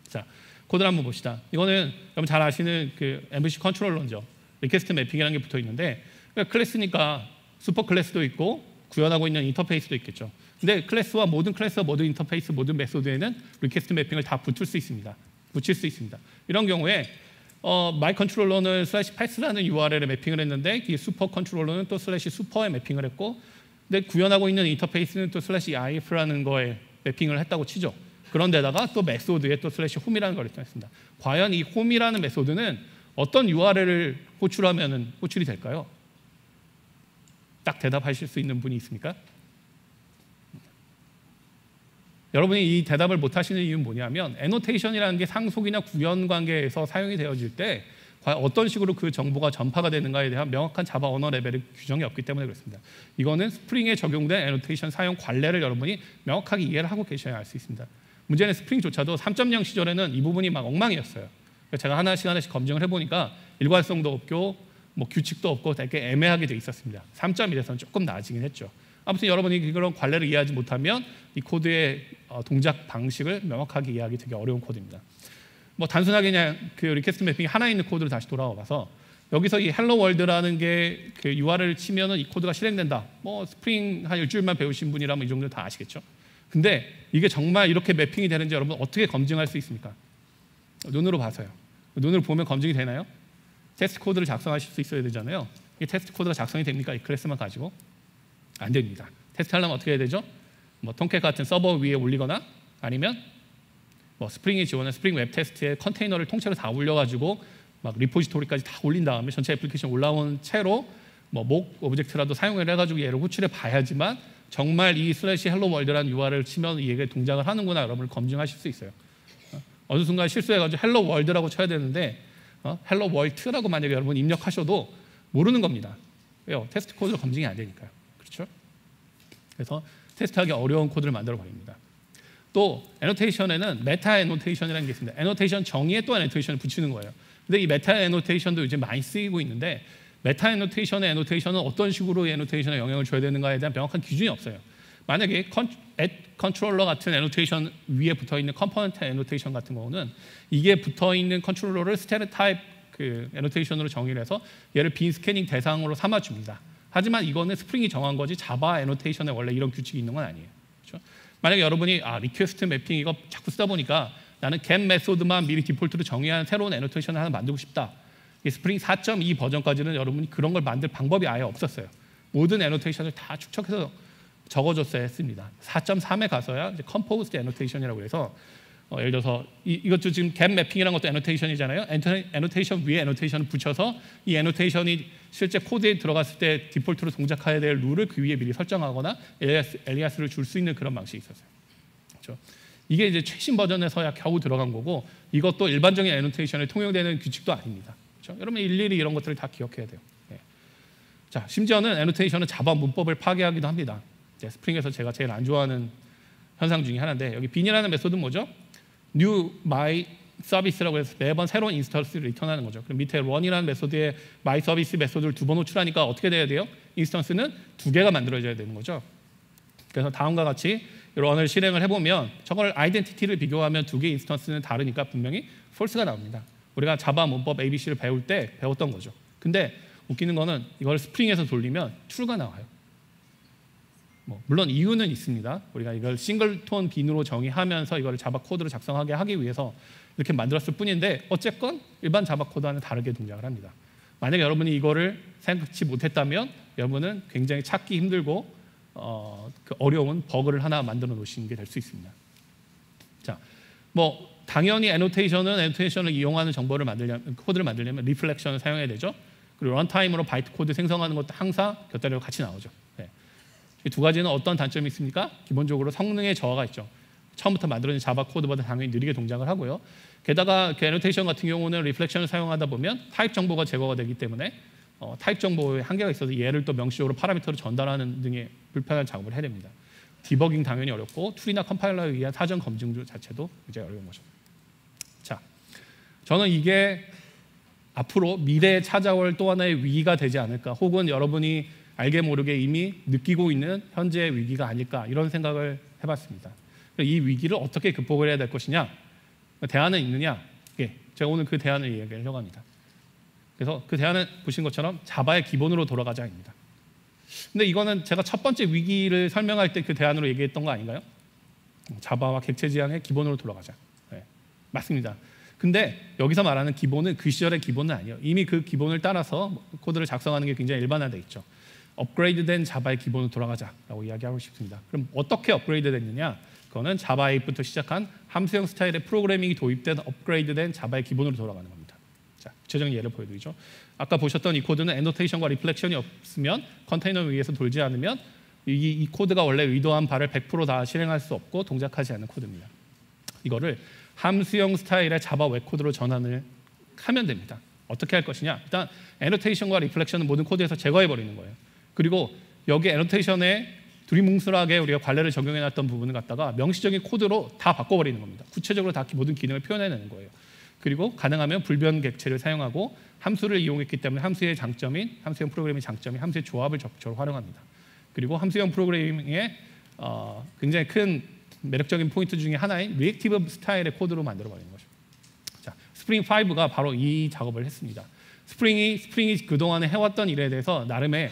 자, 코드를 한번 봅시다. 이거는 여러분 잘 아시는 그 MVC 컨트롤러죠. 리퀘스트 매핑이라는 게 붙어 있는데 클래스니까 슈퍼 클래스도 있고 구현하고 있는 인터페이스도 있겠죠. 근데 클래스와 모든 인터페이스, 모든 메소드에는 리퀘스트 매핑을 다 붙일 수 있습니다. 이런 경우에 마이 컨트롤러는 /pass라는 URL에 매핑을 했는데 이 슈퍼 컨트롤러는 또 /슈퍼에 매핑을 했고, 근데 구현하고 있는 인터페이스는 또 /if라는 거에 매핑을 했다고 치죠. 그런데다가 또 메소드에 또 /홈이라는 걸 했습니다. 과연 이 홈이라는 메소드는 어떤 URL을 호출하면 호출이 될까요? 딱 대답하실 수 있는 분이 있습니까? 여러분이 이 대답을 못 하시는 이유는 뭐냐면 애노테이션이라는 게 상속이나 구현 관계에서 사용이 되어질 때 과연 어떤 식으로 그 정보가 전파가 되는가에 대한 명확한 자바 언어 레벨의 규정이 없기 때문에 그렇습니다. 이거는 스프링에 적용된 애노테이션 사용 관례를 여러분이 명확하게 이해를 하고 계셔야 알 수 있습니다. 문제는 스프링조차도 3.0 시절에는 이 부분이 막 엉망이었어요. 제가 하나씩 검증을 해보니까 일관성도 없고 뭐 규칙도 없고 되게 애매하게 돼 있었습니다. 3.1에서는 조금 나아지긴 했죠. 아무튼 여러분이 그런 관례를 이해하지 못하면 이 코드의 동작 방식을 명확하게 이해하기 되게 어려운 코드입니다. 뭐 단순하게 그냥 그 리퀘스트 매핑이 하나 있는 코드로 다시 돌아와 봐서 여기서 이 헬로 월드라는 게 그 URL을 치면은 이 코드가 실행된다. 뭐 스프링 한 일주일만 배우신 분이라면 이 정도 다 아시겠죠. 근데 이게 정말 이렇게 매핑이 되는지 여러분 어떻게 검증할 수 있습니까? 눈으로 봐서요. 눈으로 보면 검증이 되나요? 테스트 코드를 작성하실 수 있어야 되잖아요. 이 테스트 코드가 작성이 됩니까? 이 클래스만 가지고? 안 됩니다. 테스트 하려면 어떻게 해야 되죠? 뭐 통캣 같은 서버 위에 올리거나 아니면 뭐 스프링이 지원한 스프링 웹 테스트의 컨테이너를 통째로 다 올려가지고 막 리포지토리까지 다 올린 다음에 전체 애플리케이션 올라온 채로 뭐 목 오브젝트라도 사용을 해가지고 얘를 호출해 봐야지만 정말 이 슬래시 헬로 월드라는 URL을 치면 이게 동작을 하는구나 여러분을 검증하실 수 있어요. 어느 순간 실수해가지고 헬로 월드라고 쳐야 되는데 헬로 월트라고 만약에 여러분 입력하셔도 모르는 겁니다. 왜요? 테스트 코드로 검증이 안 되니까요. 그렇죠? 그래서 테스트하기 어려운 코드를 만들어 버립니다. 또 애노테이션에는 메타 애노테이션이라는 게 있습니다. 애노테이션 정의에 또 애노테이션을 붙이는 거예요. 근데 이 메타 애노테이션도 요즘 많이 쓰이고 있는데 메타 애노테이션의 애노테이션은 어떤 식으로 애노테이션에 영향을 줘야 되는가에 대한 명확한 기준이 없어요. 만약에 컨트롤러 같은 애노테이션 위에 붙어 있는 컴포넌트 애노테이션 같은 경우는 이게 붙어 있는 컨트롤러를 스테레오타입 그 애노테이션으로 정의를 해서 얘를 빈 스캐닝 대상으로 삼아 줍니다. 하지만 이거는 스프링이 정한 거지 자바 애노테이션에 원래 이런 규칙이 있는 건 아니에요. 그렇죠? 만약에 여러분이 리퀘스트 매핑 이거 자꾸 쓰다 보니까 나는 get 메소드만 미리 디폴트로 정의한 새로운 애노테이션을 하나 만들고 싶다. 이 스프링 4.2 버전까지는 여러분이 그런 걸 만들 방법이 아예 없었어요. 모든 애노테이션을 다 축적해서 적어줬어야 했습니다. 4.3에 가서야 이제 컴포즈드 애노테이션이라고 해서 예를 들어서 이것도 지금 갭 매핑이라는 것도 애노테이션이잖아요. 애노테이션 위에 애노테이션을 붙여서 이 애노테이션이 실제 코드에 들어갔을 때 디폴트로 동작해야 될 룰을 그 위에 미리 설정하거나 엘리아스를 줄 수 있는 그런 방식이 있었어요. 그렇죠? 이게 이제 최신 버전에서야 겨우 들어간 거고 이것도 일반적인 애노테이션에 통용되는 규칙도 아닙니다. 그렇죠? 여러분 일일이 이런 것들을 다 기억해야 돼요. 네. 자, 심지어는 애노테이션은 자바 문법을 파괴하기도 합니다. 스프링에서 제가 제일 안 좋아하는 현상 중에 하나인데 여기 빈이라는 메소드는 뭐죠? new my service라고 해서 매번 새로운 인스턴스를 리턴하는 거죠. 그럼 밑에 run이라는 메소드에 my service 메소드를 두 번 호출하니까 어떻게 돼야 돼요? 인스턴스는 두 개가 만들어져야 되는 거죠. 그래서 다음과 같이 run을 실행을 해보면 저걸 아이덴티티를 비교하면 두 개의 인스턴스는 다르니까 분명히 false가 나옵니다. 우리가 자바 문법 ABC를 배울 때 배웠던 거죠. 근데 웃기는 거는 이걸 스프링에서 돌리면 true가 나와요. 물론 이유는 있습니다. 우리가 이걸 싱글톤 빈으로 정의하면서 이걸 자바 코드로 작성하게 하기 위해서 이렇게 만들었을 뿐인데 어쨌건 일반 자바 코드와는 다르게 동작을 합니다. 만약에 여러분이 이거를 생각지 못했다면 여러분은 굉장히 찾기 힘들고 그 어려운 버그를 하나 만들어 놓으시는 게 될 수 있습니다. 자, 당연히 애노테이션을 이용하는 정보를 만들려면 코드를 만들려면 리플렉션을 사용해야 되죠. 그리고 런타임으로 바이트 코드 생성하는 것도 항상 곁다리로 같이 나오죠. 네. 이 두 가지는 어떤 단점이 있습니까? 기본적으로 성능의 저하가 있죠. 처음부터 만들어진 자바 코드보다 당연히 느리게 동작을 하고요. 게다가 그 애노테이션 같은 경우는 리플렉션을 사용하다 보면 타입 정보가 제거가 되기 때문에 타입 정보에 한계가 있어서 얘를 또 명시적으로 파라미터로 전달하는 등의 불편한 작업을 해야 됩니다. 디버깅 당연히 어렵고 툴이나 컴파일러에 의한 사전 검증 자체도 굉장히 어려운 거죠. 자, 저는 이게 앞으로 미래에 찾아올 또 하나의 위기가 되지 않을까, 혹은 여러분이 알게 모르게 이미 느끼고 있는 현재의 위기가 아닐까, 이런 생각을 해봤습니다. 이 위기를 어떻게 극복을 해야 될 것이냐, 대안은 있느냐, 제가 오늘 그 대안을 이야기하려고 합니다. 그래서 그 대안은 보신 것처럼 자바의 기본으로 돌아가자입니다. 근데 이거는 제가 첫 번째 위기를 설명할 때 그 대안으로 얘기했던 거 아닌가요? 자바와 객체 지향의 기본으로 돌아가자. 네, 맞습니다. 근데 여기서 말하는 기본은 그 시절의 기본은 아니에요. 이미 그 기본을 따라서 코드를 작성하는 게 굉장히 일반화되어 있죠. 업그레이드된 자바의 기본으로 돌아가자라고 이야기하고 싶습니다. 그럼 어떻게 업그레이드 됐느냐? 그거는 자바 8부터 시작한 함수형 스타일의 프로그래밍이 도입된 업그레이드된 자바의 기본으로 돌아가는 겁니다. 자, 구체적인 예를 보여드리죠. 아까 보셨던 이 코드는 애노테이션과 리플렉션이 없으면 컨테이너 위에서 돌지 않으면 이 코드가 원래 의도한 바를 100% 다 실행할 수 없고 동작하지 않는 코드입니다. 이거를 함수형 스타일의 자바 웹 코드로 전환을 하면 됩니다. 어떻게 할 것이냐? 일단 애노테이션과 리플렉션은 모든 코드에서 제거해 버리는 거예요. 그리고 여기 애노테이션에 두리뭉술하게 우리가 관례를 적용해놨던 부분을 갖다가 명시적인 코드로 다 바꿔버리는 겁니다. 구체적으로 다 모든 기능을 표현해내는 거예요. 그리고 가능하면 불변 객체를 사용하고 함수를 이용했기 때문에 함수의 장점인 함수형 프로그래밍의 장점인 함수의 조합을 적극적으로 활용합니다. 그리고 함수형 프로그래밍의 굉장히 큰 매력적인 포인트 중에 하나인 리액티브 스타일의 코드로 만들어버리는 거죠. 자, 스프링 5가 바로 이 작업을 했습니다. 스프링이 그동안에 해왔던 일에 대해서 나름의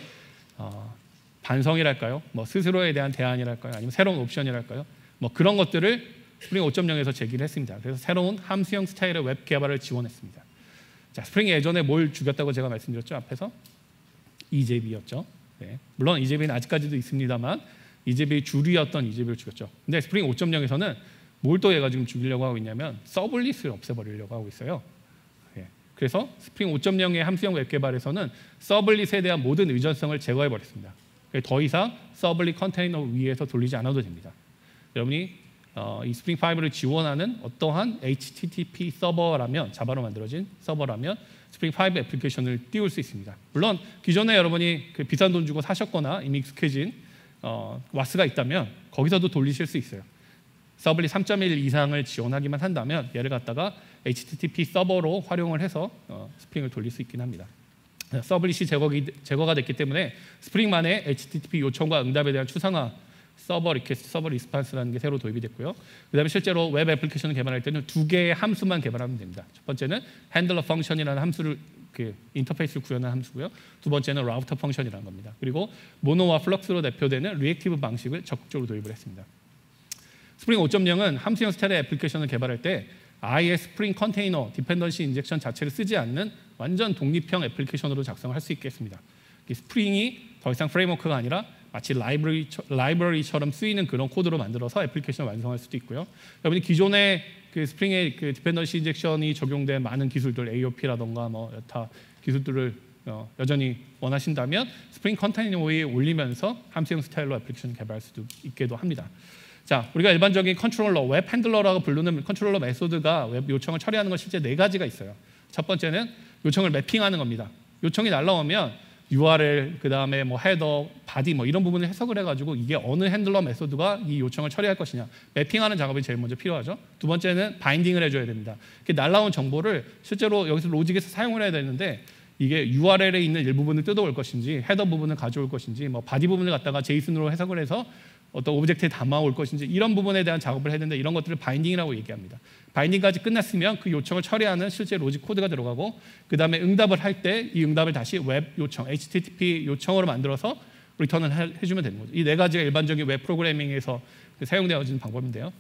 반성이랄까요? 뭐 스스로에 대한 대안이랄까요? 아니면 새로운 옵션이랄까요? 뭐 그런 것들을 스프링 5.0에서 제기를 했습니다. 그래서 새로운 함수형 스타일의 웹 개발을 지원했습니다. 자, 스프링이 예전에 뭘 죽였다고 제가 말씀드렸죠? 앞에서 EJB였죠. 네. 물론 EJB는 아직까지도 있습니다만 EJB 주류였던 EJB를 죽였죠. 근데 스프링 5.0에서는 뭘 또 얘가 지금 죽이려고 하고 있냐면 서블릿을 없애버리려고 하고 있어요. 네. 그래서 스프링 5.0의 함수형 웹 개발에서는 서블릿에 대한 모든 의존성을 제거해버렸습니다. 더 이상 서블릿 컨테이너 위에서 돌리지 않아도 됩니다. 여러분이 이 스프링 5를 지원하는 어떠한 HTTP 서버라면, 자바로 만들어진 서버라면 스프링 5 애플리케이션을 띄울 수 있습니다. 물론 기존에 여러분이 그 비싼 돈 주고 사셨거나 이미 익숙해진 와스가 있다면 거기서도 돌리실 수 있어요. 서블릿 3.1 이상을 지원하기만 한다면 얘를 갖다가 HTTP 서버로 활용을 해서 스프링을 돌릴 수 있긴 합니다. 서블릿이 제거가 됐기 때문에 스프링만의 HTTP 요청과 응답에 대한 추상화 서버 리퀘스트, 서버 리스판스라는 게 새로 도입이 됐고요. 그다음에 실제로 웹 애플리케이션을 개발할 때는 두 개의 함수만 개발하면 됩니다. 첫 번째는 핸들러 펑션이라는 함수를 인터페이스를 구현한 함수고요. 두 번째는 라우터 펑션이라는 겁니다. 그리고 모노와 플럭스로 대표되는 리액티브 방식을 적극적으로 도입을 했습니다. 스프링 5.0은 함수형 스타일의 애플리케이션을 개발할 때 아예 스프링 컨테이너 디펜던시 인젝션 자체를 쓰지 않는 완전 독립형 애플리케이션으로 작성을 할 수 있겠습니다. 스프링이 더 이상 프레임워크가 아니라 마치 라이브러리처럼 쓰이는 그런 코드로 만들어서 애플리케이션을 완성할 수도 있고요. 여러분이 기존에 그 스프링의 그 디펜던시 인젝션이 적용된 많은 기술들, AOP라던가 뭐 여타 기술들을 여전히 원하신다면 스프링 컨테이너 위에 올리면서 함수형 스타일로 애플리케이션을 개발할 수도 있게도 합니다. 자, 우리가 일반적인 컨트롤러, 웹 핸들러라고 부르는 컨트롤러 메소드가 웹 요청을 처리하는 건 실제 4가지가 있어요. 첫 번째는 요청을 매핑하는 겁니다. 요청이 날라오면 URL, 그 다음에 뭐 헤더, 바디 뭐 이런 부분을 해석을 해가지고 이게 어느 핸들러 메소드가 이 요청을 처리할 것이냐 매핑하는 작업이 제일 먼저 필요하죠. 두 번째는 바인딩을 해줘야 됩니다. 날라온 정보를 실제로 여기서 로직에서 사용을 해야 되는데 이게 URL에 있는 일부분을 뜯어올 것인지 헤더 부분을 가져올 것인지 뭐 바디 부분을 갖다가 제이슨으로 해석을 해서 어떤 오브젝트에 담아올 것인지 이런 부분에 대한 작업을 해야 되는데 이런 것들을 바인딩이라고 얘기합니다. 바인딩까지 끝났으면 그 요청을 처리하는 실제 로직 코드가 들어가고 그 다음에 응답을 할 때 이 응답을 다시 웹 요청, HTTP 요청으로 만들어서 리턴을 해주면 되는 거죠. 이 4가지가 일반적인 웹 프로그래밍에서 사용되어지는 방법인데요.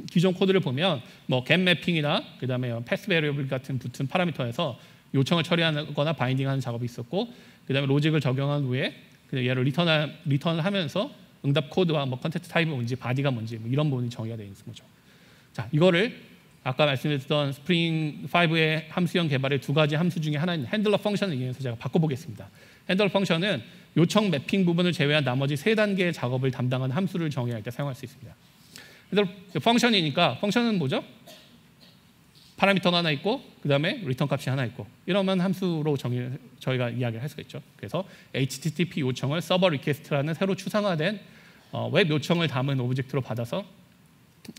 기존 코드를 보면 뭐 get 매핑이나 그 다음에 패스 베리어블 같은 붙은 파라미터에서 요청을 처리하거나 바인딩하는 작업이 있었고 그 다음에 로직을 적용한 후에 얘를 리턴을 하면서 응답 코드와 뭐 컨텐트 타입이 뭔지 바디가 뭔지 뭐 이런 부분이 정의가 되어 있는 거죠. 자, 이거를 아까 말씀드렸던 스프링 5의 함수형 개발의 2가지 함수 중에 하나인 핸들러 펑션을 이용해서 제가 바꿔보겠습니다. 핸들러 펑션은 요청 매핑 부분을 제외한 나머지 3단계의 작업을 담당하는 함수를 정의할 때 사용할 수 있습니다. 핸들러 펑션이니까 펑션은 뭐죠? 파라미터가 하나 있고 그 다음에 리턴 값이 하나 있고 이러면 함수로 저희가 이야기를 할 수가 있죠. 그래서 HTTP 요청을 서버 리퀘스트라는 새로 추상화된 웹 요청을 담은 오브젝트로 받아서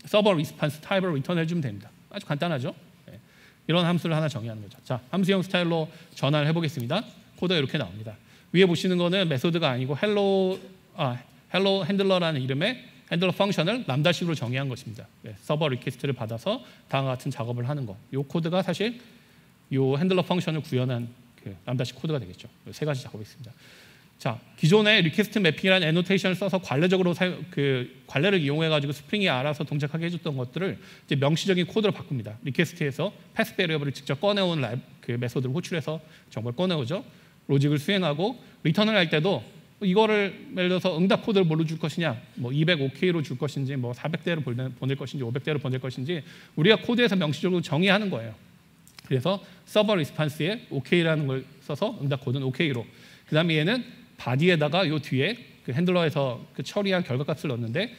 서버 리스판스 타입을 리턴해 주면 됩니다. 아주 간단하죠. 네. 이런 함수를 하나 정의하는 거죠. 자, 함수형 스타일로 전환을 해보겠습니다. 코드가 이렇게 나옵니다. 위에 보시는 거는 메소드가 아니고 헬로 핸들러라는 이름의 핸들러 펑션을 람다식으로 정의한 것입니다. 네, 서버 리퀘스트를 받아서 다음과 같은 작업을 하는 거. 이 코드가 사실 이 핸들러 펑션을 구현한 그 람다식 코드가 되겠죠. 3가지 작업이 있습니다. 자, 기존에 리퀘스트 매핑이라는 애노테이션을 써서 관례적으로 관례를 이용해가지고 스프링이 알아서 동작하게 해줬던 것들을 이제 명시적인 코드로 바꿉니다. 리퀘스트에서 패스 베리어블을 직접 꺼내온 그 메소드를 호출해서 정보를 꺼내오죠. 로직을 수행하고 리턴을 할 때도 이거를 예를 들어서 응답 코드를 뭘로 줄 것이냐, 뭐 205K로 줄 것인지, 뭐 400대로 보낼 것인지, 500대로 보낼 것인지 우리가 코드에서 명시적으로 정의하는 거예요. 그래서 서버 리스판스에 OK라는 걸 써서 응답 코드는 OK로. 그다음에 얘는 바디에다가 요 뒤에 그 핸들러에서 그 처리한 결과값을 넣었는데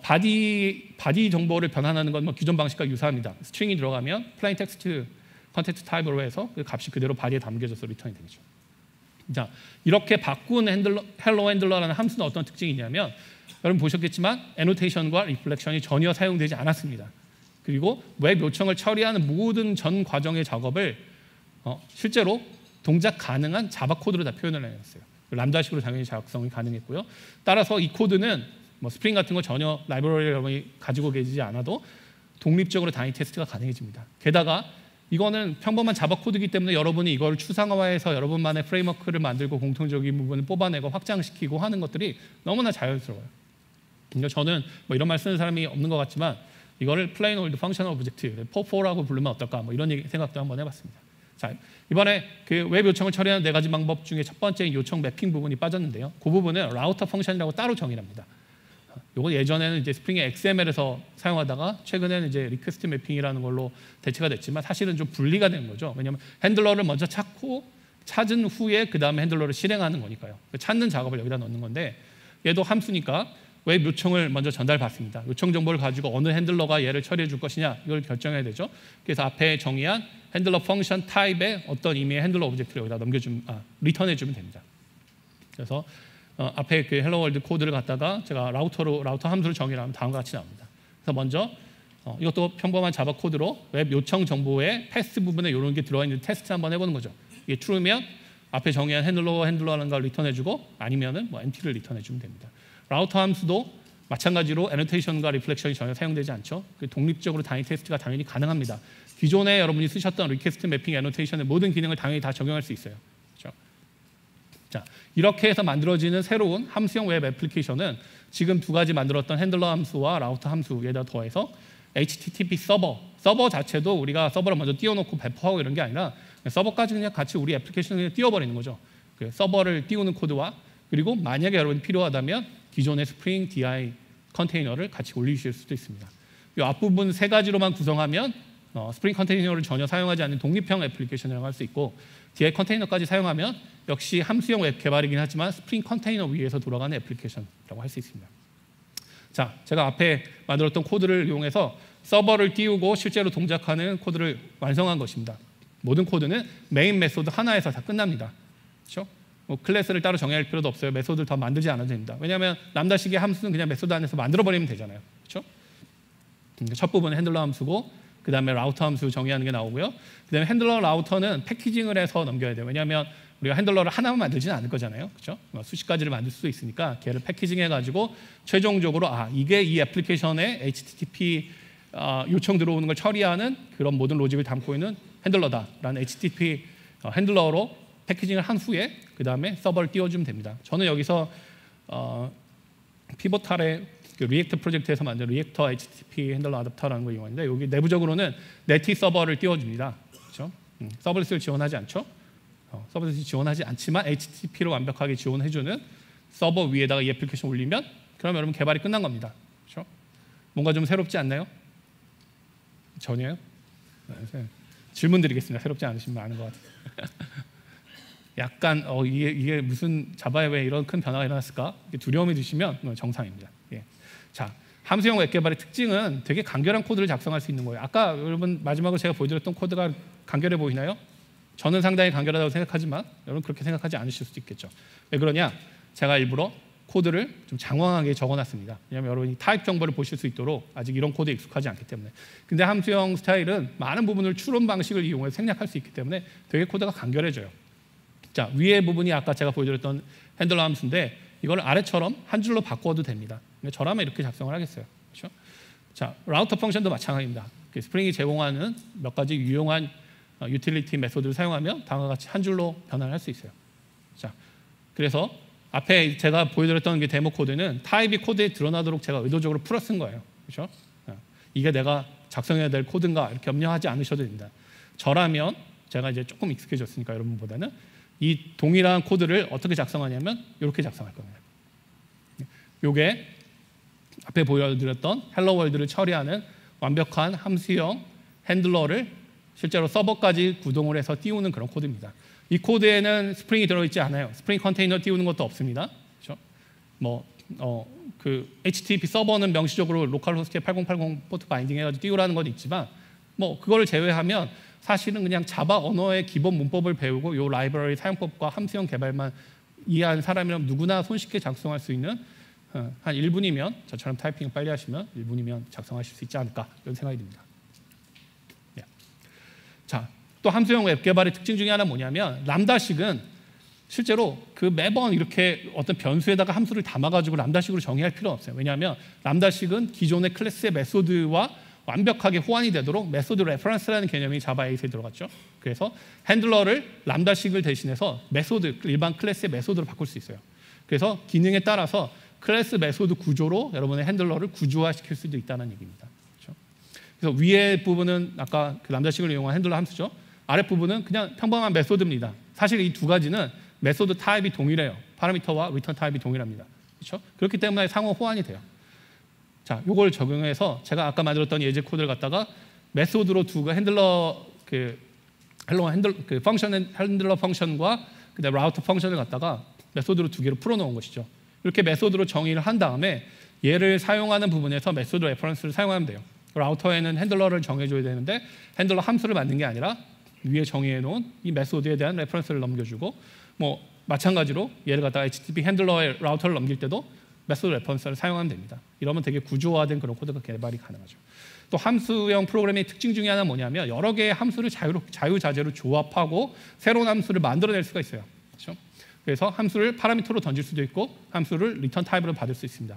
바디 정보를 변환하는 건 뭐 기존 방식과 유사합니다. 스트링이 들어가면 플레인 텍스트 컨텐트 타입으로 해서 그 값이 그대로 바디에 담겨져서 리턴이 되죠. 자, 이렇게 바꾼 헬로 핸들러라는 함수는 어떤 특징이 있냐면 여러분 보셨겠지만 애노테이션과 리플렉션이 전혀 사용되지 않았습니다. 그리고 웹 요청을 처리하는 모든 전 과정의 작업을 실제로 동작 가능한 자바 코드로 다 표현을 해놨어요. 람다식으로 당연히 작성이 가능했고요. 따라서 이 코드는 뭐 스프링 같은 거 전혀 라이브러리를 여러분이 가지고 계시지 않아도 독립적으로 단위 테스트가 가능해집니다. 게다가 이거는 평범한 자바 코드이기 때문에 여러분이 이걸 추상화해서 여러분만의 프레임워크를 만들고 공통적인 부분을 뽑아내고 확장시키고 하는 것들이 너무나 자연스러워요. 그러니까 저는 뭐 이런 말 쓰는 사람이 없는 것 같지만 이거를 플레인 올드 펑셔널 오브젝트, PO4라고 부르면 어떨까 뭐 이런 생각도 한번 해봤습니다. 자, 이번에 그 웹 요청을 처리하는 4가지 방법 중에 첫 번째인 요청 매핑 부분이 빠졌는데요. 그 부분은 라우터 펑션이라고 따로 정의를 합니다. 이거 예전에는 이제 스프링의 XML에서 사용하다가 최근에는 이제 리퀘스트 매핑이라는 걸로 대체가 됐지만 사실은 좀 분리가 되는 거죠. 왜냐하면 핸들러를 먼저 찾은 후에 그 다음에 핸들러를 실행하는 거니까요. 찾는 작업을 여기다 넣는 건데 얘도 함수니까 웹 요청을 먼저 전달받습니다. 요청 정보를 가지고 어느 핸들러가 얘를 처리해 줄 것이냐 이걸 결정해야 되죠. 그래서 앞에 정의한 핸들러 펑션 타입의 어떤 의미의 핸들러 오브젝트를 여기다 리턴해 주면 됩니다. 그래서 앞에 그 헬로 월드 코드를 갖다가 제가 라우터 함수를 정의를 하면 다음과 같이 나옵니다. 그래서 먼저 이것도 평범한 자바 코드로 웹 요청 정보의 패스 부분에 이런 게 들어가 있는 테스트 한번 해보는 거죠. 이게 true면 앞에 정의한 핸들러라는 걸 리턴해주고 아니면은 뭐 empty를 리턴해주면 됩니다. 라우터 함수도 마찬가지로 애노테이션과 리플렉션이 전혀 사용되지 않죠. 독립적으로 단위 테스트가 당연히 가능합니다. 기존에 여러분이 쓰셨던 리퀘스트 매핑 애노테이션의 모든 기능을 당연히 다 적용할 수 있어요. 그렇죠? 자, 이렇게 해서 만들어지는 새로운 함수형 웹 애플리케이션은 지금 2가지 만들었던 핸들러 함수와 라우터 함수에다 더해서 HTTP 서버 자체도 우리가 서버를 먼저 띄워놓고 배포하고 이런 게 아니라 서버까지 그냥 같이 우리 애플리케이션을 그냥 띄워버리는 거죠. 그 서버를 띄우는 코드와 그리고 만약에 여러분이 필요하다면 기존의 스프링 DI 컨테이너를 같이 올리실 수도 있습니다. 이 앞부분 3가지로만 구성하면 스프링 컨테이너를 전혀 사용하지 않는 독립형 애플리케이션이라고 할 수 있고 DI 컨테이너까지 사용하면 역시 함수형 웹 개발이긴 하지만 스프링 컨테이너 위에서 돌아가는 애플리케이션이라고 할 수 있습니다. 자, 제가 앞에 만들었던 코드를 이용해서 서버를 띄우고 실제로 동작하는 코드를 완성한 것입니다. 모든 코드는 메인 메소드 하나에서 다 끝납니다. 그렇죠? 뭐 클래스를 따로 정의할 필요도 없어요. 메소드를 더 만들지 않아도 됩니다. 왜냐하면 람다식의 함수는 그냥 메소드 안에서 만들어버리면 되잖아요. 그렇죠? 첫 부분은 핸들러 함수고 그 다음에 라우터 함수 정의하는 게 나오고요. 그 다음에 핸들러 라우터는 패키징을 해서 넘겨야 돼요. 왜냐하면 우리가 핸들러를 하나만 만들지는 않을 거잖아요. 그렇죠? 수십 가지를 만들 수도 있으니까 걔를 패키징해가지고 최종적으로 이게 이 애플리케이션에 HTTP 요청 들어오는 걸 처리하는 그런 모든 로직을 담고 있는 핸들러다라는 HTTP 핸들러로 패키징을 한 후에 그 다음에 서버를 띄워주면 됩니다. 저는 여기서 피보탈의 그 리액터 프로젝트에서 만든 리액터 HTTP 핸들러 어댑터라는 걸 이용하는데 여기 내부적으로는 네티 서버를 띄워줍니다. 그렇죠? 서버리스를 지원하지 않죠? 서버리스 지원하지 않지만 HTTP로 완벽하게 지원해주는 서버 위에다가 이 애플리케이션 올리면 그럼 여러분 개발이 끝난 겁니다. 그렇죠? 뭔가 좀 새롭지 않나요? 전혀요? 질문 드리겠습니다. 새롭지 않으시면 아는 것 같아요. 약간 이게 무슨 자바에 왜 이런 큰 변화가 일어났을까? 두려움이 드시면 정상입니다. 예. 자, 함수형 웹 개발의 특징은 되게 간결한 코드를 작성할 수 있는 거예요. 아까 여러분 마지막으로 제가 보여드렸던 코드가 간결해 보이나요? 저는 상당히 간결하다고 생각하지만 여러분 그렇게 생각하지 않으실 수도 있겠죠. 왜 그러냐? 제가 일부러 코드를 좀 장황하게 적어놨습니다. 왜냐하면 여러분이 타입 정보를 보실 수 있도록 아직 이런 코드에 익숙하지 않기 때문에. 근데 함수형 스타일은 많은 부분을 추론 방식을 이용해서 생략할 수 있기 때문에 되게 코드가 간결해져요. 자, 위에 부분이 아까 제가 보여드렸던 핸들러 함수인데 이걸 아래처럼 한 줄로 바꿔도 됩니다. 저라면 이렇게 작성을 하겠어요. 그렇죠? 자, 라우터 펑션도 마찬가지입니다. 스프링이 제공하는 몇 가지 유용한 유틸리티 메소드를 사용하면 다음과 같이 한 줄로 변환을 할 수 있어요. 자, 그래서 앞에 제가 보여드렸던 게 데모 코드는 타입이 코드에 드러나도록 제가 의도적으로 풀어 쓴 거예요. 그렇죠? 이게 내가 작성해야 될 코드인가 이렇게 염려하지 않으셔도 됩니다. 저라면 제가 이제 조금 익숙해졌으니까 여러분보다는 이 동일한 코드를 어떻게 작성하냐면 이렇게 작성할 겁니다. 이게 앞에 보여드렸던 헬로 월드를 처리하는 완벽한 함수형 핸들러를 실제로 서버까지 구동을 해서 띄우는 그런 코드입니다. 이 코드에는 스프링이 들어있지 않아요. 스프링 컨테이너 띄우는 것도 없습니다. 그렇죠? 그 HTTP 서버는 명시적으로 로컬 호스트에 8080 포트 바인딩 해가지고 띄우라는 건 있지만 그거를 제외하면 사실은 그냥 자바 언어의 기본 문법을 배우고 이 라이브러리 사용법과 함수형 개발만 이해한 사람이라면 누구나 손쉽게 작성할 수 있는 한 1분이면 저처럼 타이핑 빨리 하시면 1분이면 작성하실 수 있지 않을까 이런 생각이 듭니다. 네. 자, 또 함수형 웹 개발의 특징 중에 하나 뭐냐면 람다식은 실제로 그 매번 이렇게 어떤 변수에다가 함수를 담아가지고 람다식으로 정의할 필요는 없어요. 왜냐하면 람다식은 기존의 클래스의 메소드와 완벽하게 호환이 되도록 메소드 레퍼런스라는 개념이 자바 8에 들어갔죠. 그래서 핸들러를 람다식을 대신해서 메소드, 일반 클래스의 메소드로 바꿀 수 있어요. 그래서 기능에 따라서 클래스 메소드 구조로 여러분의 핸들러를 구조화시킬 수도 있다는 얘기입니다. 그렇죠? 그래서 위에 부분은 아까 그 람다식을 이용한 핸들러 함수죠. 아래 부분은 그냥 평범한 메소드입니다. 사실 이 두 가지는 메소드 타입이 동일해요. 파라미터와 리턴 타입이 동일합니다. 그렇죠? 그렇기 때문에 상호 호환이 돼요. 자, 요걸 적용해서 제가 아까 만들었던 예제 코드를 갖다가 메소드로 두고 핸들러 핸들러 펑션과 그다음에 라우터 펑션을 갖다가 메소드로 두 개로 풀어놓은 것이죠. 이렇게 메소드로 정의를 한 다음에 얘를 사용하는 부분에서 메소드 레퍼런스를 사용하면 돼요. 라우터에는 핸들러를 정해줘야 되는데 핸들러 함수를 만든 게 아니라 위에 정의해 놓은 이 메소드에 대한 레퍼런스를 넘겨주고 마찬가지로 얘를 갖다가 HTTP 핸들러의 라우터를 넘길 때도 메소드 레퍼런스를 사용하면 됩니다. 이러면 되게 구조화된 그런 코드가 개발이 가능하죠. 또 함수형 프로그램의 특징 중에 하나는 뭐냐면 여러 개의 함수를 자유자재로 조합하고 새로운 함수를 만들어낼 수가 있어요. 그렇죠? 그래서 함수를 파라미터로 던질 수도 있고 함수를 리턴 타입으로 받을 수 있습니다.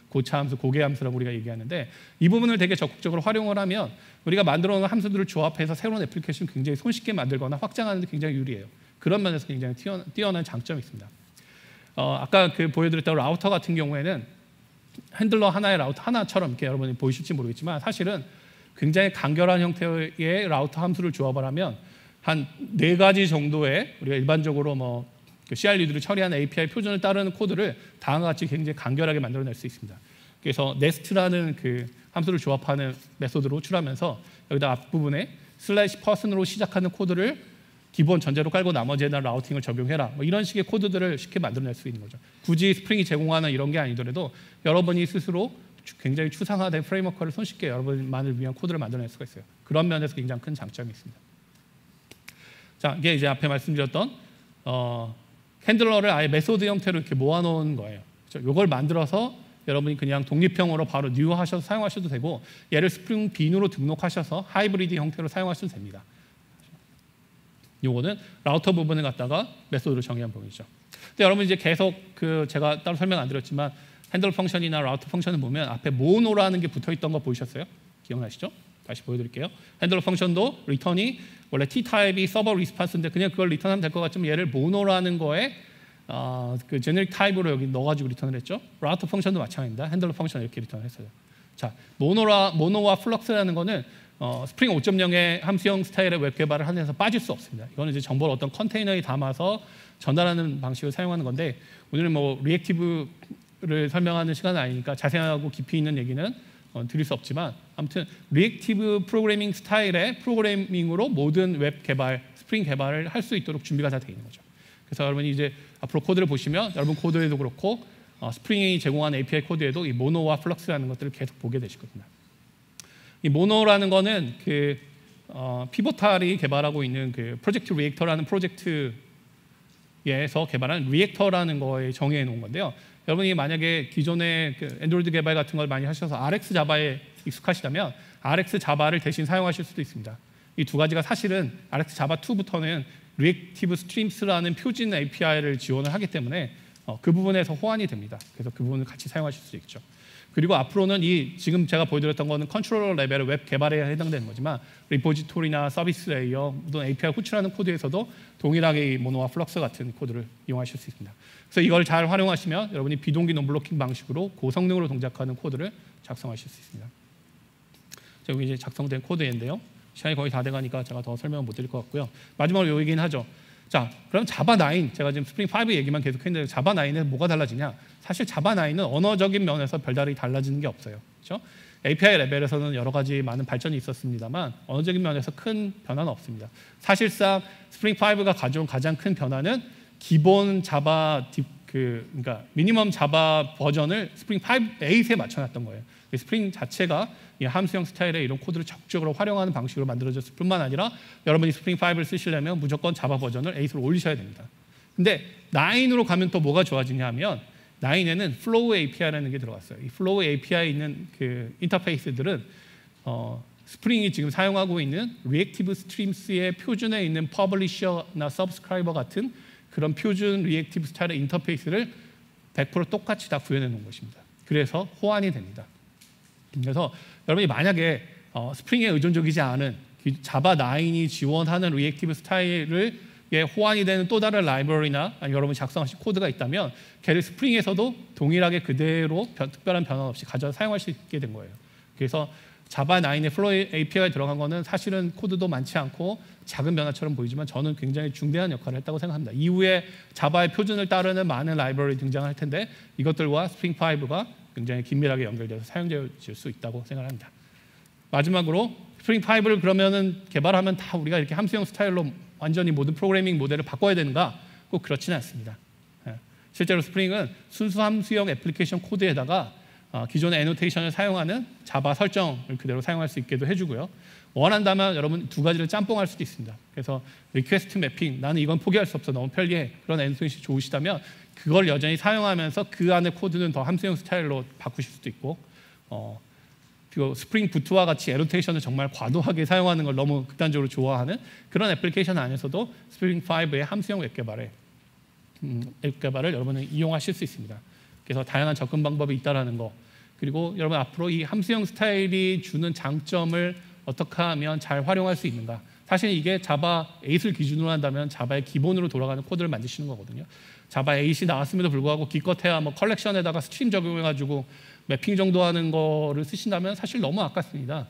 고차 함수, 고개 함수라고 우리가 얘기하는데 이 부분을 되게 적극적으로 활용을 하면 우리가 만들어 놓은 함수들을 조합해서 새로운 애플리케이션을 굉장히 손쉽게 만들거나 확장하는 데 굉장히 유리해요. 그런 면에서 굉장히 뛰어난 장점이 있습니다. 아까 보여드렸던 라우터 같은 경우에는 핸들러 하나의 라우터 하나처럼 이렇게 여러분이 보이실지 모르겠지만 사실은 굉장히 간결한 형태의 라우터 함수를 조합을 하면 한 4가지 정도의 우리가 일반적으로 CRU들을 처리하는 API 표준을 따르는 코드를 다음과 같이 굉장히 간결하게 만들어낼 수 있습니다. 그래서 네스트라는 그 함수를 조합하는 메소드로 호출하면서 여기다 앞부분에 /person으로 시작하는 코드를 기본 전제로 깔고 나머지에다 라우팅을 적용해라. 이런 식의 코드들을 쉽게 만들어낼 수 있는 거죠. 굳이 스프링이 제공하는 이런 게 아니더라도 여러분이 스스로 굉장히 추상화된 프레임워크를 손쉽게 여러분만을 위한 코드를 만들어낼 수가 있어요. 그런 면에서 굉장히 큰 장점이 있습니다. 자, 이게 이제 앞에 말씀드렸던 핸들러를 아예 메소드 형태로 이렇게 모아놓은 거예요. 그렇죠? 이걸 만들어서 여러분이 그냥 독립형으로 바로 뉴 하셔서 사용하셔도 되고 얘를 스프링 빈으로 등록하셔서 하이브리드 형태로 사용하셔도 됩니다. 요거는 라우터 부분을 갖다가 메소드로 정의한 부분이죠. 근데 여러분 이제 계속 제가 따로 설명 안 드렸지만 핸들 펑션이나 라우터 펑션을 보면 앞에 모노라는 게 붙어 있던 거 보이셨어요? 기억나시죠? 다시 보여드릴게요. 핸들러 펑션도 리턴이 원래 T 타입이 서버 리스폰스인데 그냥 그걸 리턴하면 될 것 같지만 얘를 모노라는 거에 그 제너릭 타입으로 여기 넣어가지고 리턴을 했죠. 라우터 펑션도 마찬가지입니다. 핸들러 펑션 이렇게 리턴을 했어요. 자, 모노와 플럭스라는 거는 스프링 5.0의 함수형 스타일의 웹 개발을 하면서 빠질 수 없습니다. 이거는 이제 정보를 어떤 컨테이너에 담아서 전달하는 방식을 사용하는 건데 오늘은 리액티브를 설명하는 시간은 아니니까 자세하고 깊이 있는 얘기는 드릴 수 없지만 아무튼 리액티브 프로그래밍 스타일의 프로그래밍으로 모든 웹 개발, 스프링 개발을 할 수 있도록 준비가 다 되어 있는 거죠. 그래서 여러분이 이제 앞으로 코드를 보시면 여러분 코드에도 그렇고 스프링이 제공하는 API 코드에도 이 모노와 플럭스라는 것들을 계속 보게 되실 겁니다. 이 모노라는 거는 피보탈이 개발하고 있는 프로젝트 리액터라는 프로젝트에서 개발한 리액터라는 거에 정의해 놓은 건데요. 여러분이 만약에 기존에 안드로이드 개발 같은 걸 많이 하셔서 RX 자바에 익숙하시다면 RX 자바를 대신 사용하실 수도 있습니다. 이 두 가지가 사실은 RX 자바 2부터는 리액티브 스트림스라는 표준 API를 지원을 하기 때문에 그 부분에서 호환이 됩니다. 그래서 그 부분을 같이 사용하실 수 있죠. 그리고 앞으로는 지금 제가 보여드렸던 거는 컨트롤러 레벨의 웹 개발에 해당되는 거지만 리포지토리나 서비스 레이어, 또는 API 호출하는 코드에서도 동일하게 이 모노와 플럭스 같은 코드를 이용하실 수 있습니다. 그래서 이걸 잘 활용하시면 여러분이 비동기 논블로킹 방식으로 고성능으로 동작하는 코드를 작성하실 수 있습니다. 자, 여기 이제 작성된 코드인데요. 시간이 거의 다 돼가니까 제가 더 설명을 못 드릴 것 같고요. 마지막으로 요 얘기는 하죠. 자, 그럼 자바 9, 제가 지금 스프링 5 얘기만 계속했는데 자바 9에 뭐가 달라지냐? 사실 자바 9은 언어적인 면에서 별다르게 달라지는 게 없어요. 그렇죠? API 레벨에서는 여러 가지 많은 발전이 있었습니다만 언어적인 면에서 큰 변화는 없습니다. 사실상 스프링 5가 가져온 가장 큰 변화는 기본 자바 그러니까 미니멈 자바 버전을 스프링 5 8에 맞춰놨던 거예요. 스프링 자체가 이 함수형 스타일의 이런 코드를 적극적으로 활용하는 방식으로 만들어졌을 뿐만 아니라 여러분이 스프링 5를 쓰시려면 무조건 자바 버전을 8으로 올리셔야 됩니다. 근데 9으로 가면 또 뭐가 좋아지냐 하면 9에는 플로우 API라는 게 들어갔어요. 이 플로우 API에 있는 그 인터페이스들은 스프링이 지금 사용하고 있는 리액티브 스트림스의 표준에 있는 퍼블리셔나 서브스크라이버 같은 그런 표준 리액티브 스타일의 인터페이스를 100% 똑같이 다 구현해 놓은 것입니다. 그래서 호환이 됩니다. 그래서 여러분이 만약에 스프링에 의존적이지 않은 자바 9이 지원하는 리액티브 스타일을 호환이 되는 또 다른 라이브러리나 여러분이 작성하신 코드가 있다면 걔를 스프링에서도 동일하게 그대로 특별한 변화 없이 가져 사용할 수 있게 된 거예요. 그래서 자바 9의 플로우 API가 들어간 거는 사실은 코드도 많지 않고 작은 변화처럼 보이지만 저는 굉장히 중대한 역할을 했다고 생각합니다. 이후에 자바의 표준을 따르는 많은 라이브러리 등장할 텐데 이것들과 스프링 5가 굉장히 긴밀하게 연결돼서 사용될 수 있다고 생각합니다. 마지막으로 스프링 5를 그러면은 개발하면 다 우리가 이렇게 함수형 스타일로 완전히 모든 프로그래밍 모델을 바꿔야 되는가? 꼭 그렇지는 않습니다. 실제로 스프링은 순수 함수형 애플리케이션 코드에다가 기존의 애노테이션을 사용하는 자바 설정을 그대로 사용할 수 있게도 해주고요. 원한다면 여러분 두 가지를 짬뽕할 수도 있습니다. 그래서 리퀘스트 매핑, 나는 이건 포기할 수 없어, 너무 편리해, 그런 애노테이션이 좋으시다면 그걸 여전히 사용하면서 그 안에 코드는 더 함수형 스타일로 바꾸실 수도 있고, 스프링 부트와 같이 애노테이션을 정말 과도하게 사용하는 걸 너무 극단적으로 좋아하는 그런 애플리케이션 안에서도 스프링 5의 함수형 웹 개발을 여러분은 이용하실 수 있습니다. 그래서 다양한 접근 방법이 있다는 거, 그리고 여러분 앞으로 이 함수형 스타일이 주는 장점을 어떻게 하면 잘 활용할 수 있는가. 사실 이게 자바 8을 기준으로 한다면 자바의 기본으로 돌아가는 코드를 만드시는 거거든요. 자바 8이 나왔음에도 불구하고 기껏해야 뭐 컬렉션에다가 스트림 적용해가지고 매핑 정도 하는 거를 쓰신다면 사실 너무 아깝습니다.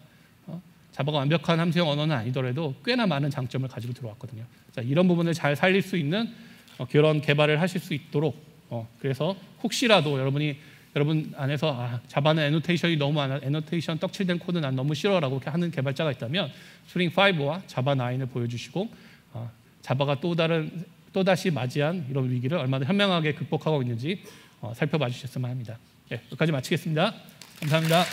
자바가 완벽한 함수형 언어는 아니더라도 꽤나 많은 장점을 가지고 들어왔거든요. 자, 이런 부분을 잘 살릴 수 있는 그런 개발을 하실 수 있도록 그래서 혹시라도 여러분 안에서 자바는 애노테이션이 너무 많아, 애노테이션 떡칠된 코드 난 너무 싫어라고 이렇게 하는 개발자가 있다면 스프링 5와 자바 9을 보여주시고 자바가 또다시 맞이한 이런 위기를 얼마나 현명하게 극복하고 있는지 살펴봐 주셨으면 합니다. 네, 여기까지 마치겠습니다. 감사합니다.